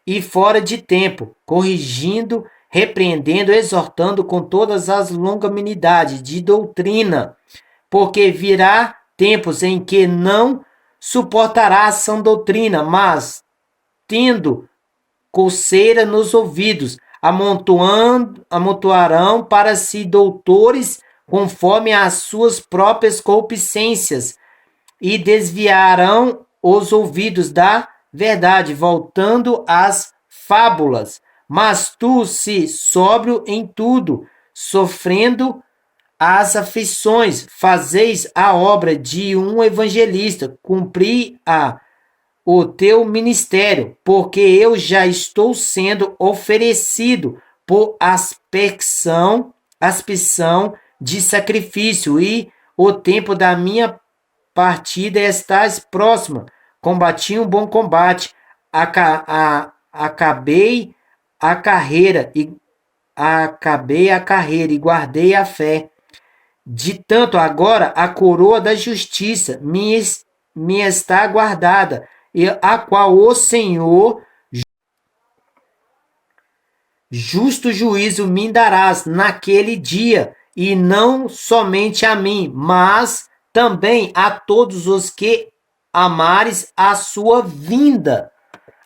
e fora de tempo, corrigindo, repreendendo, exortando com todas as longanimidades de doutrina, porque virá tempos em que não suportará a sã doutrina, mas, tendo coceira nos ouvidos, amontoarão para si doutores conforme as suas próprias concupiscências, e desviarão os ouvidos da verdade, voltando às fábulas. Mas tu, se sóbrio em tudo, sofrendo as aflições, fazeis a obra de um evangelista, cumpri o teu ministério, porque eu já estou sendo oferecido por aspersão de sacrifício, e o tempo da minha partida estás próxima. Combati um bom combate, acabei a carreira e guardei a fé. De tanto agora a coroa da justiça me está guardada, e a qual o Senhor, justo juízo, me darás naquele dia, e não somente a mim, mas também a todos os que amares a sua vinda.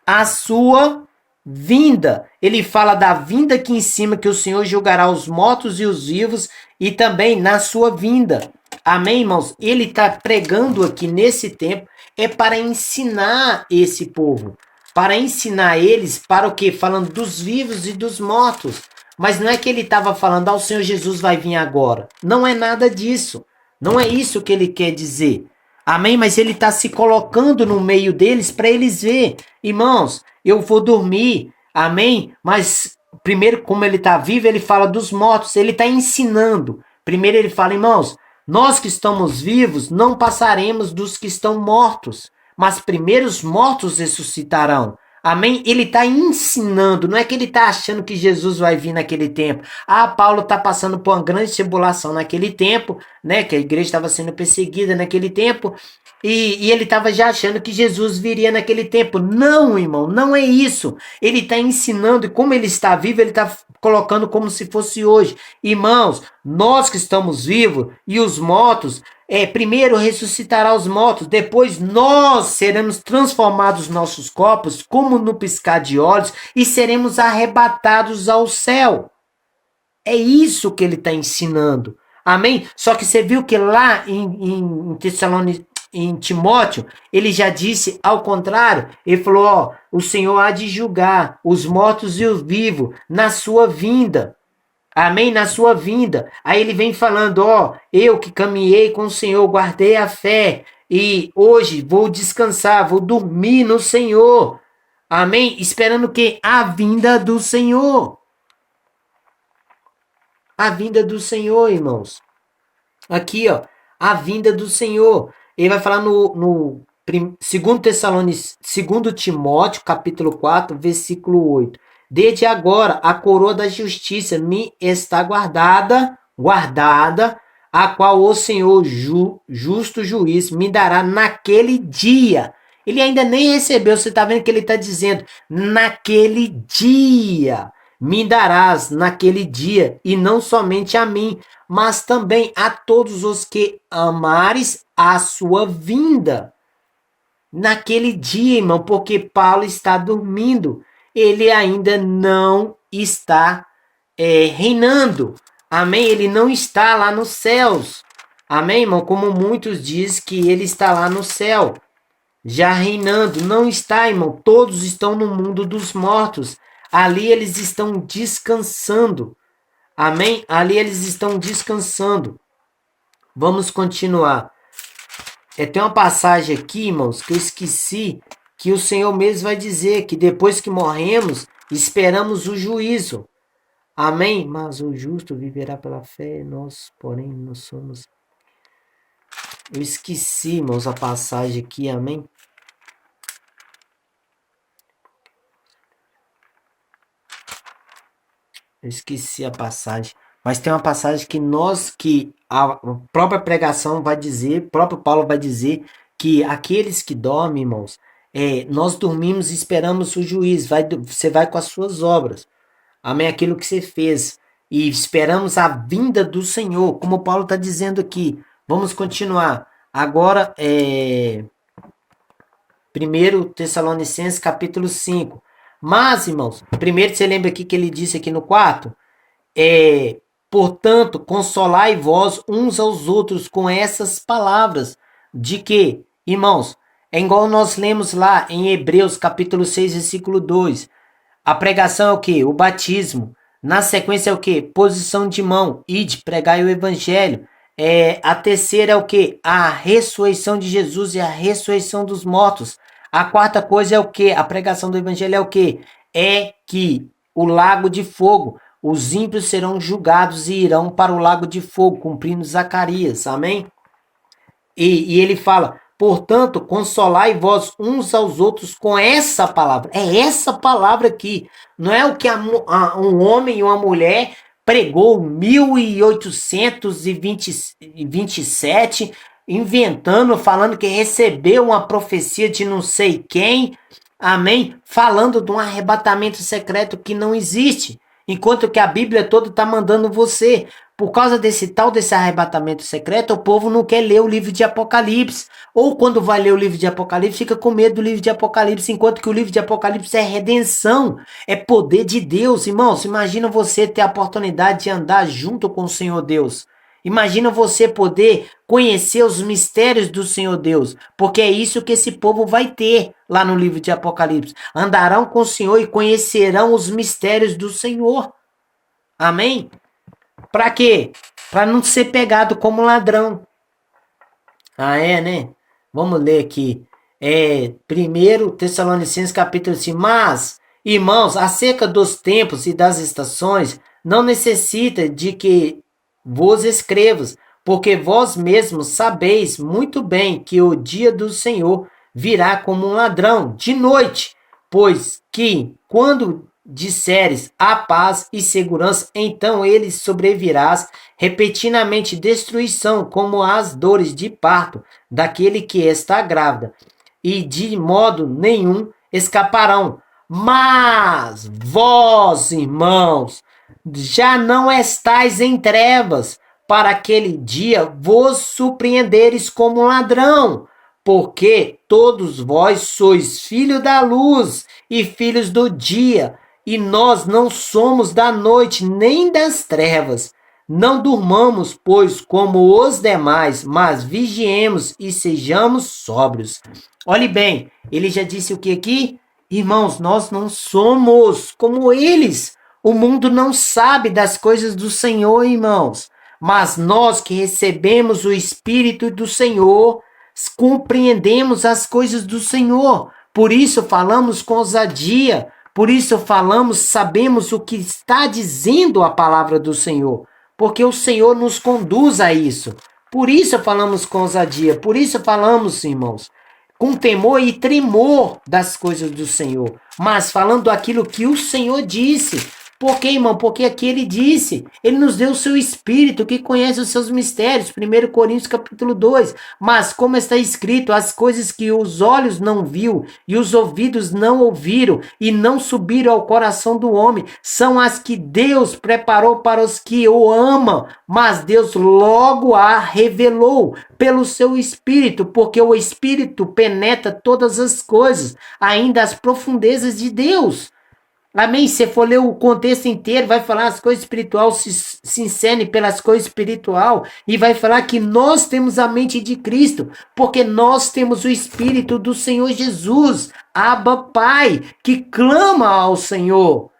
A sua vinda. Ele fala da vinda aqui em cima, que o Senhor julgará os mortos e os vivos, e também na sua vinda. Amém, irmãos? Ele está pregando aqui nesse tempo, é para ensinar esse povo. Para ensinar eles para o quê? Falando dos vivos e dos mortos. Mas não é que ele estava falando, o Senhor Jesus vai vir agora. Não é nada disso. Não é isso que ele quer dizer. Amém? Mas ele está se colocando no meio deles para eles verem. Irmãos, eu vou dormir. Amém? Mas primeiro, como ele está vivo, ele fala dos mortos. Ele está ensinando. Primeiro ele fala, irmãos, nós que estamos vivos não passaremos dos que estão mortos. Mas primeiro os mortos ressuscitarão. Amém? Ele está ensinando, não é que ele está achando que Jesus vai vir naquele tempo. Paulo está passando por uma grande tribulação naquele tempo, né? Que a igreja estava sendo perseguida naquele tempo. E ele estava já achando que Jesus viria naquele tempo. Não, irmão, não é isso. Ele está ensinando, e como ele está vivo, ele está colocando como se fosse hoje. Irmãos, nós que estamos vivos e os mortos, primeiro ressuscitará os mortos, depois nós seremos transformados nossos corpos, como no piscar de olhos, e seremos arrebatados ao céu. É isso que ele está ensinando. Amém? Só que você viu que lá em Timóteo, ele já disse ao contrário. Ele falou: ó, o Senhor há de julgar os mortos e os vivos na sua vinda. Amém? Na sua vinda. Aí ele vem falando: ó, eu que caminhei com o Senhor, guardei a fé, e hoje vou descansar, vou dormir no Senhor. Amém? Esperando que a vinda do Senhor. A vinda do Senhor, irmãos. Aqui, ó, a vinda do Senhor. Ele vai falar no 2 Timóteo, capítulo 4, versículo 8. Desde agora, a coroa da justiça me está guardada, a qual o Senhor, justo juiz, me dará naquele dia. Ele ainda nem recebeu, você está vendo que ele está dizendo, naquele dia. Me darás naquele dia, e não somente a mim, mas também a todos os que amares a sua vinda. Naquele dia, irmão, porque Paulo está dormindo, ele ainda não está reinando. Amém? Ele não está lá nos céus. Amém, irmão? Como muitos dizem que ele está lá no céu, já reinando. Não está, irmão. Todos estão no mundo dos mortos. Ali eles estão descansando. Amém? Ali eles estão descansando. Vamos continuar. Tem uma passagem aqui, irmãos, que eu esqueci, que o Senhor mesmo vai dizer que depois que morremos, esperamos o juízo. Amém? Mas o justo viverá pela fé, nós, porém, não somos. Eu esqueci, irmãos, a passagem aqui, amém? Eu esqueci a passagem. Mas tem uma passagem que a própria pregação vai dizer, o próprio Paulo vai dizer, que aqueles que dormem, irmãos, nós dormimos e esperamos o juiz. Você vai com as suas obras. Amém? Aquilo que você fez. E esperamos a vinda do Senhor, como Paulo está dizendo aqui. Vamos continuar. Agora, 1 Tessalonicenses capítulo 5. Mas, irmãos, primeiro você lembra aqui que ele disse aqui no 4? Portanto, consolai vós uns aos outros com essas palavras. De que, irmãos, é igual nós lemos lá em Hebreus capítulo 6, versículo 2. A pregação é o que? O batismo. Na sequência é o que? Posição de mão. Ide, pregai o evangelho. A terceira é o que? A ressurreição de Jesus e a ressurreição dos mortos. A quarta coisa é o que? A pregação do evangelho é o que? É que o lago de fogo, os ímpios serão julgados e irão para o lago de fogo, cumprindo Zacarias. Amém? E ele fala, portanto, consolai vós uns aos outros com essa palavra. É essa palavra aqui. Não é o que um homem e uma mulher pregou 1827, inventando, falando que recebeu uma profecia de não sei quem. Amém? Falando de um arrebatamento secreto que não existe. Enquanto que a Bíblia toda está mandando você. Por causa desse arrebatamento secreto, o povo não quer ler o livro de Apocalipse. Ou quando vai ler o livro de Apocalipse, fica com medo do livro de Apocalipse, enquanto que o livro de Apocalipse é redenção, é poder de Deus. Irmãos, imagina você ter a oportunidade de andar junto com o Senhor Deus. Imagina você poder conhecer os mistérios do Senhor Deus, porque é isso que esse povo vai ter lá no livro de Apocalipse. Andarão com o Senhor e conhecerão os mistérios do Senhor. Amém? Para quê? Para não ser pegado como ladrão. Né? Vamos ler aqui. 1 Tessalonicenses capítulo 5. Mas, irmãos, acerca dos tempos e das estações, não necessita de que vos escrevas, porque vós mesmos sabeis muito bem que o dia do Senhor virá como um ladrão de noite, pois que, quando disseres a paz e segurança, então eles sobrevirás repentinamente destruição, como as dores de parto daquele que está grávida, e de modo nenhum escaparão. Mas vós, irmãos, já não estáis em trevas, para aquele dia vos surpreenderes como ladrão, porque todos vós sois filhos da luz e filhos do dia, e nós não somos da noite nem das trevas. Não durmamos, pois, como os demais, mas vigiemos e sejamos sóbrios. Olhe bem, ele já disse o que aqui? Irmãos, nós não somos como eles. O mundo não sabe das coisas do Senhor, irmãos. Mas nós que recebemos o Espírito do Senhor, compreendemos as coisas do Senhor. Por isso falamos com ousadia. Por isso falamos, sabemos o que está dizendo a palavra do Senhor. Porque o Senhor nos conduz a isso. Por isso falamos com ousadia. Por isso falamos, irmãos, com temor e tremor das coisas do Senhor, mas falando aquilo que o Senhor disse. Por quê, irmão? Porque aqui ele disse, ele nos deu o seu Espírito, que conhece os seus mistérios, 1 Coríntios capítulo 2, mas como está escrito, as coisas que os olhos não viu, e os ouvidos não ouviram, e não subiram ao coração do homem, são as que Deus preparou para os que o amam, mas Deus logo a revelou pelo seu Espírito, porque o Espírito penetra todas as coisas, ainda as profundezas de Deus. Amém? Se for ler o contexto inteiro, vai falar as coisas espirituais se incerne pelas coisas espirituais e vai falar que nós temos a mente de Cristo, porque nós temos o Espírito do Senhor Jesus, Abba Pai, que clama ao Senhor.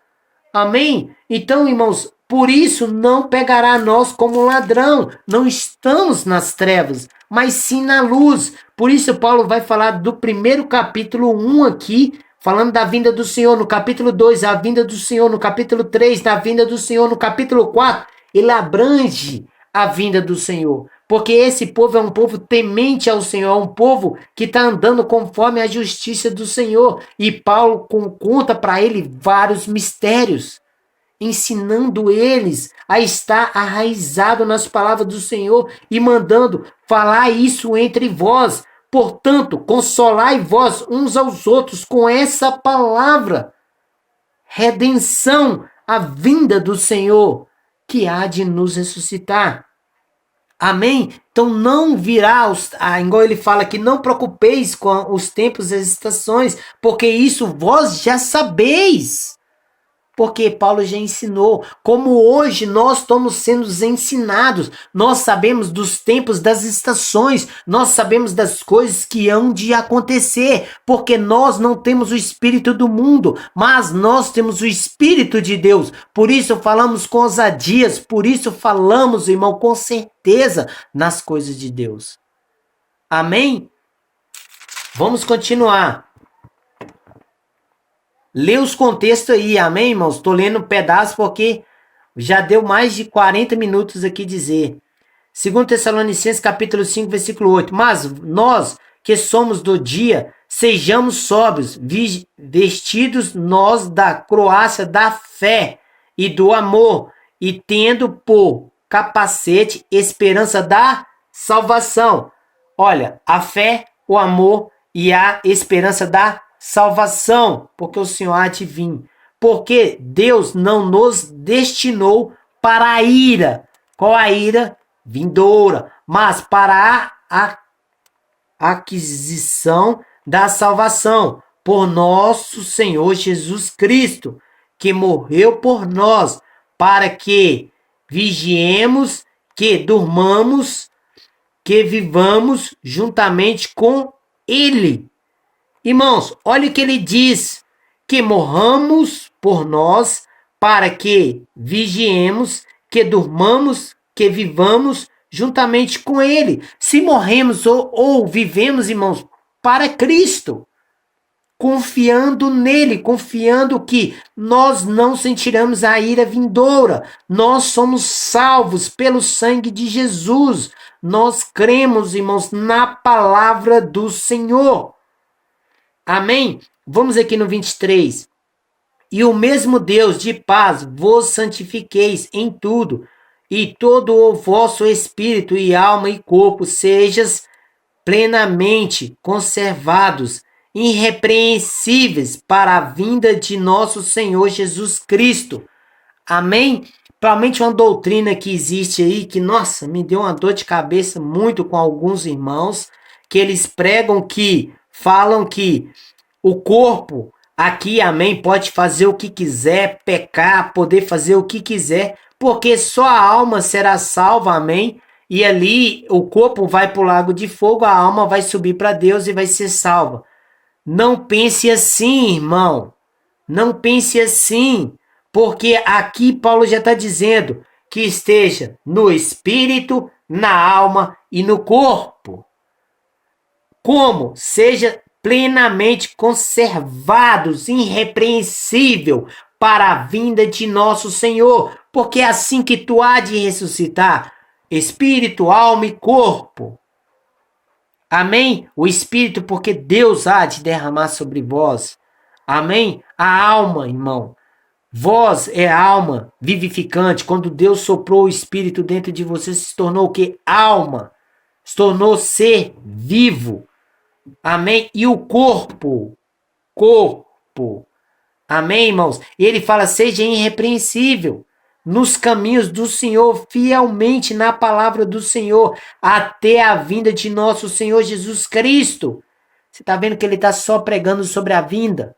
Amém? Então, irmãos, por isso não pegará nós como ladrão, não estamos nas trevas, mas sim na luz. Por isso Paulo vai falar do primeiro capítulo 1 aqui, falando da vinda do Senhor, no capítulo 2, a vinda do Senhor, no capítulo 3, da vinda do Senhor, no capítulo 4, ele abrange a vinda do Senhor. Porque esse povo é um povo temente ao Senhor, é um povo que está andando conforme a justiça do Senhor. E Paulo conta para ele vários mistérios, ensinando eles a estar arraizado nas palavras do Senhor e mandando falar isso entre vós. Portanto, consolai vós uns aos outros com essa palavra. Redenção, a vinda do Senhor, que há de nos ressuscitar. Amém? Então não virá, igual ele fala que não preocupeis com os tempos e as estações, porque isso vós já sabeis. Porque Paulo já ensinou, como hoje nós estamos sendo ensinados, nós sabemos dos tempos, das estações, nós sabemos das coisas que hão de acontecer, porque nós não temos o Espírito do mundo, mas nós temos o Espírito de Deus, por isso falamos com ousadias, por isso falamos, irmão, com certeza nas coisas de Deus. Amém? Vamos continuar. Lê os contextos aí, amém, irmãos? Estou lendo um pedaço porque já deu mais de 40 minutos aqui dizer. 2 Tessalonicenses capítulo 5, versículo 8. Mas nós que somos do dia, sejamos sóbrios, vestidos nós da couraça da fé e do amor, e tendo por capacete esperança da salvação. Olha, a fé, o amor e a esperança da salvação, porque o Senhor há de vir. Porque Deus não nos destinou para a ira. Qual a ira? Vindoura. Mas para a aquisição da salvação por nosso Senhor Jesus Cristo, que morreu por nós, para que vigiemos, que durmamos, que vivamos juntamente com Ele. Irmãos, olha o que ele diz, que morramos por nós, para que vigiemos, que durmamos, que vivamos juntamente com ele. Se morremos ou vivemos, irmãos, para Cristo, confiando nele, confiando que nós não sentiremos a ira vindoura, nós somos salvos pelo sangue de Jesus, nós cremos, irmãos, na palavra do Senhor. Amém? Vamos aqui no 23. E o mesmo Deus de paz vos santifiqueis em tudo, e todo o vosso espírito e alma e corpo sejas plenamente conservados, irrepreensíveis para a vinda de nosso Senhor Jesus Cristo. Amém? Provavelmente uma doutrina que existe aí, que, nossa, me deu uma dor de cabeça muito com alguns irmãos, que eles pregam falam que o corpo aqui, amém, pode fazer o que quiser, pecar, poder fazer o que quiser, porque só a alma será salva, amém? E ali o corpo vai para o lago de fogo, a alma vai subir para Deus e vai ser salva. Não pense assim, irmão. Não pense assim. Porque aqui Paulo já está dizendo que esteja no espírito, na alma e no corpo. Como? Seja plenamente conservados, irrepreensível para a vinda de nosso Senhor. Porque é assim que tu há de ressuscitar, espírito, alma e corpo. Amém? O espírito, porque Deus há de derramar sobre vós. Amém? A alma, irmão. Vós é alma vivificante. Quando Deus soprou o espírito dentro de você, se tornou o que? Alma. Se tornou ser vivo. Amém? E o corpo. Corpo. Amém, irmãos? E ele fala, seja irrepreensível nos caminhos do Senhor, fielmente na palavra do Senhor, até a vinda de nosso Senhor Jesus Cristo. Você está vendo que ele está só pregando sobre a vinda?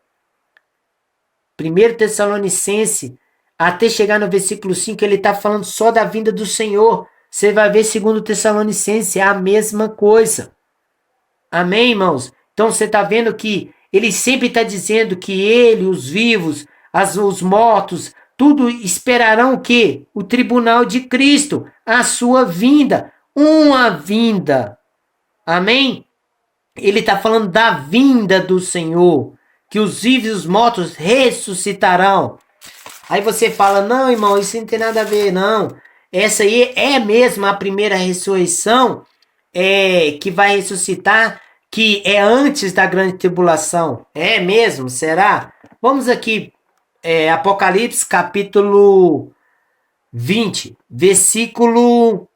1 Tessalonicense, até chegar no versículo 5, ele está falando só da vinda do Senhor. Você vai ver 2 Tessalonicense, é a mesma coisa. Amém, irmãos? Então você está vendo que ele sempre está dizendo que ele, os vivos, os mortos, tudo esperarão o quê? O tribunal de Cristo, a sua vinda, uma vinda. Amém? Ele está falando da vinda do Senhor, que os vivos e os mortos ressuscitarão. Aí você fala, não, irmão, isso não tem nada a ver, não. Essa aí é mesmo a primeira ressurreição, que vai ressuscitar, que é antes da grande tribulação. É mesmo? Será? Vamos aqui, Apocalipse capítulo 20, versículo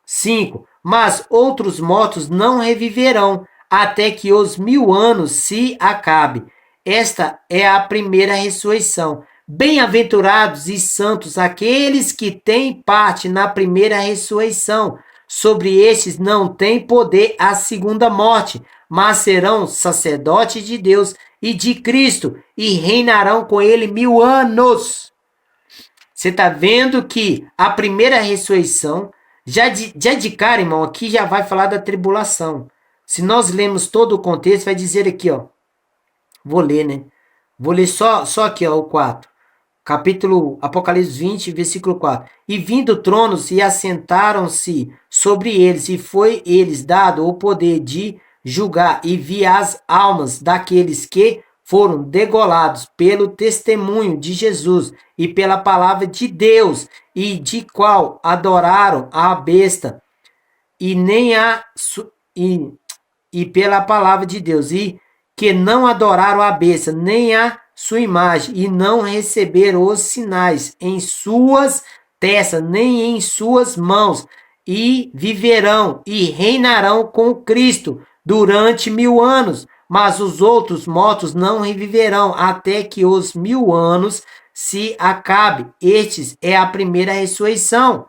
5. Mas outros mortos não reviverão, até que os 1000 anos se acabe. Esta é a primeira ressurreição. Bem-aventurados e santos aqueles que têm parte na primeira ressurreição. Sobre estes não tem poder a segunda morte, mas serão sacerdotes de Deus e de Cristo, e reinarão com ele 1000 anos. Você está vendo que a primeira ressurreição, já de cara, irmão, aqui já vai falar da tribulação. Se nós lemos todo o contexto, vai dizer aqui, ó. Vou ler, né? Vou ler só aqui, ó, o 4. Capítulo Apocalipse 20, versículo 4. E vindo tronos e assentaram-se sobre eles, e foi eles dado o poder de julgar e vi as almas daqueles que foram degolados pelo testemunho de Jesus e pela palavra de Deus, e de qual adoraram a besta, e pela palavra de Deus, e que não adoraram a besta, nem a sua imagem, e não receberam os sinais em suas testas, nem em suas mãos, e viverão e reinarão com Cristo durante 1000 anos. Mas os outros mortos não reviverão até que os 1000 anos se acabe. Estes é a primeira ressurreição.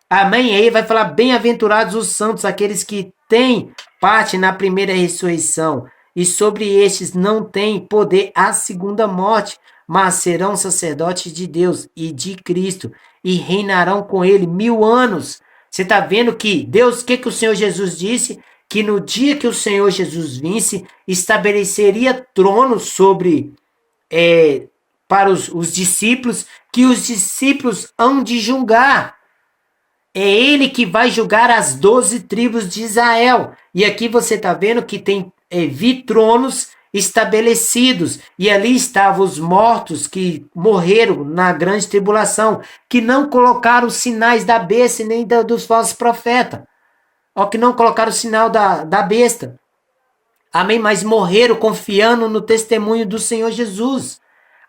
Amém? Aí vai falar, bem-aventurados os santos, aqueles que têm parte na primeira ressurreição. E sobre estes não tem poder a segunda morte, mas serão sacerdotes de Deus e de Cristo, e reinarão com ele 1000 anos. Você está vendo que Deus, o que o Senhor Jesus disse? Que no dia que o Senhor Jesus visse, estabeleceria trono sobre, para os discípulos, que os discípulos hão de julgar. É ele que vai julgar as 12 tribos de Israel. E aqui você está vendo que tem tronos estabelecidos. E ali estavam os mortos que morreram na grande tribulação, que não colocaram os sinais da besta nem dos falsos profetas. Ó, que não colocaram o sinal da besta. Amém? Mas morreram confiando no testemunho do Senhor Jesus.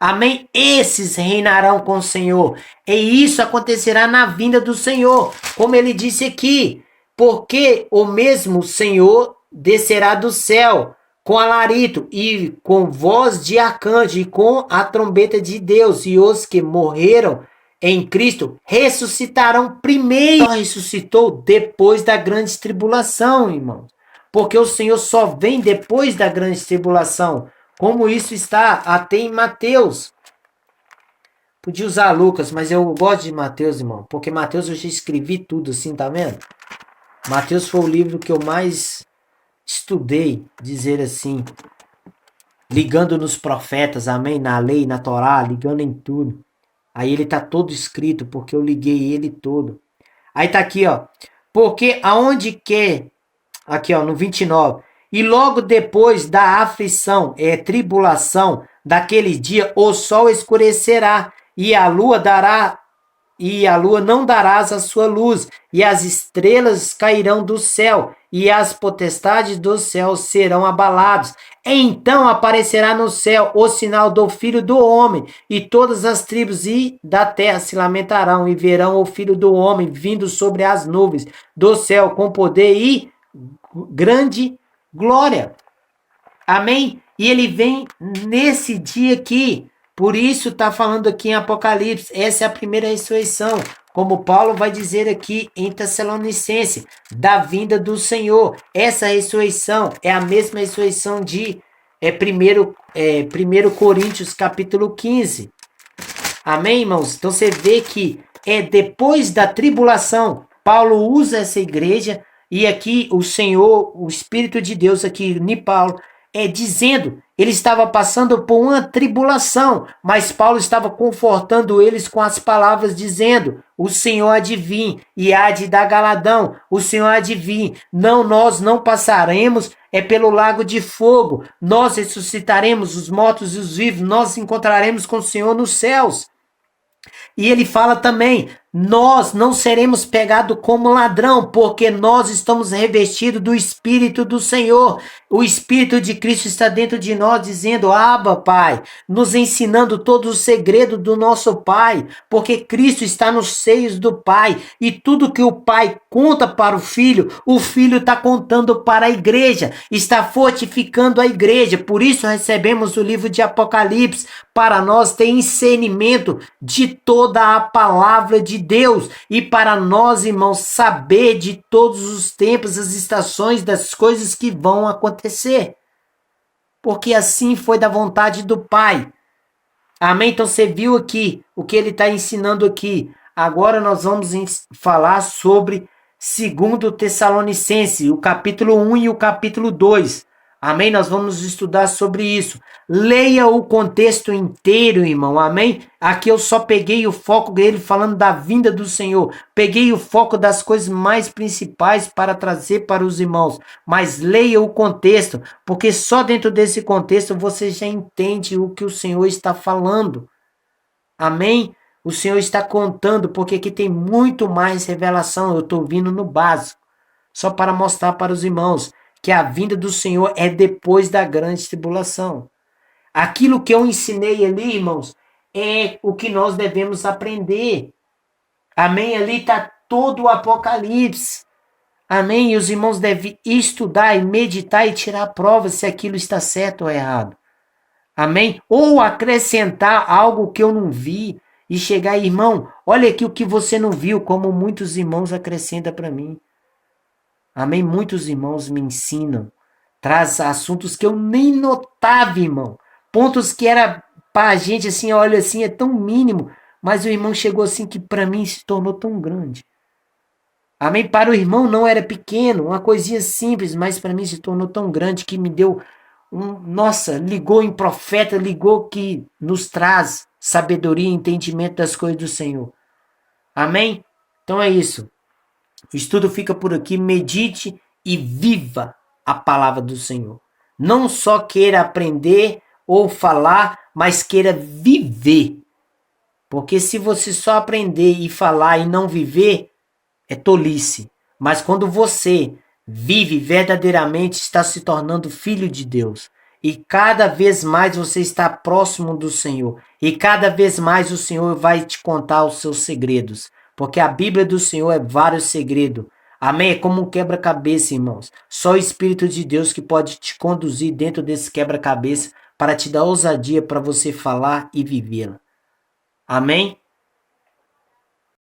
Amém? Esses reinarão com o Senhor. E isso acontecerá na vinda do Senhor, como ele disse aqui. Porque o mesmo Senhor descerá do céu com alarido e com voz de arcanjo e com a trombeta de Deus. E os que morreram em Cristo ressuscitarão primeiro. Só ressuscitou depois da grande tribulação, irmãos. Porque o Senhor só vem depois da grande tribulação. Como isso está até em Mateus. Podia usar Lucas, mas eu gosto de Mateus, irmão. Porque Mateus eu já escrevi tudo assim, tá vendo? Mateus foi o livro que eu mais estudei, dizer assim. Ligando nos profetas, amém? Na lei, na Torá, ligando em tudo. Aí ele tá todo escrito, porque eu liguei ele todo. Aí tá aqui, ó. Porque aonde que... Aqui, ó, no 29. E logo depois da aflição, tribulação, daquele dia, o sol escurecerá, e a lua não darás a sua luz, e as estrelas cairão do céu, e as potestades do céu serão abaladas. Então aparecerá no céu o sinal do Filho do Homem, e todas as tribos da terra se lamentarão, e verão o Filho do Homem vindo sobre as nuvens do céu com poder e grande glória. Amém? E ele vem nesse dia aqui. Por isso está falando aqui em Apocalipse. Essa é a primeira ressurreição. Como Paulo vai dizer aqui em Tessalonicenses, da vinda do Senhor. Essa ressurreição é a mesma ressurreição de 1 Coríntios capítulo 15. Amém, irmãos? Então você vê que depois da tribulação. Paulo usa essa igreja. E aqui o Senhor, o Espírito de Deus aqui em Paulo, dizendo, ele estava passando por uma tribulação, mas Paulo estava confortando eles com as palavras, dizendo, o Senhor há de vir e há de dar galadão, o Senhor há de vir, nós não passaremos pelo lago de fogo, nós ressuscitaremos os mortos e os vivos, nós encontraremos com o Senhor nos céus. E ele fala também, nós não seremos pegados como ladrão, porque nós estamos revestidos do Espírito do Senhor. O Espírito de Cristo está dentro de nós, dizendo, Abba, Pai, nos ensinando todo o segredo do nosso Pai, porque Cristo está nos seios do Pai, e tudo que o Pai conta para o Filho está contando para a igreja, está fortificando a igreja. Por isso recebemos o livro de Apocalipse, para nós ter discernimento de toda a palavra de Deus, e para nós, irmãos, saber de todos os tempos, as estações das coisas que vão acontecer, porque assim foi da vontade do Pai. Amém? Então você viu aqui o que ele está ensinando aqui. Agora nós vamos falar sobre 2 Tessalonicenses, o capítulo 1 e o capítulo 2. Amém? Nós vamos estudar sobre isso. Leia o contexto inteiro, irmão. Amém? Aqui eu só peguei o foco dele falando da vinda do Senhor. Peguei o foco das coisas mais principais para trazer para os irmãos. Mas leia o contexto, porque só dentro desse contexto você já entende o que o Senhor está falando. Amém? O Senhor está contando, porque aqui tem muito mais revelação. Eu estou vindo no básico, só para mostrar para os irmãos que a vinda do Senhor é depois da grande tribulação. Aquilo que eu ensinei ali, irmãos, é o que nós devemos aprender. Amém? Ali está todo o Apocalipse. Amém? E os irmãos devem estudar e meditar e tirar prova se aquilo está certo ou errado. Amém? Ou acrescentar algo que eu não vi e chegar, irmão, olha aqui o que você não viu, como muitos irmãos acrescentam para mim. Amém? Muitos irmãos me ensinam, traz assuntos que eu nem notava, irmão. Pontos que era para a gente assim, olha assim, é tão mínimo, mas o irmão chegou assim que para mim se tornou tão grande. Amém? Para o irmão não era pequeno, uma coisinha simples, mas para mim se tornou tão grande que me deu nossa, ligou em profeta, ligou que nos traz sabedoria e entendimento das coisas do Senhor. Amém? Então é isso. O estudo fica por aqui. Medite e viva a palavra do Senhor. Não só queira aprender ou falar, mas queira viver. Porque se você só aprender e falar e não viver, é tolice. Mas quando você vive verdadeiramente, está se tornando filho de Deus. E cada vez mais você está próximo do Senhor. E cada vez mais o Senhor vai te contar os seus segredos. Porque a Bíblia do Senhor é vários segredos. Amém? É como um quebra-cabeça, irmãos. Só o Espírito de Deus que pode te conduzir dentro desse quebra-cabeça para te dar ousadia para você falar e vivê-la. Amém?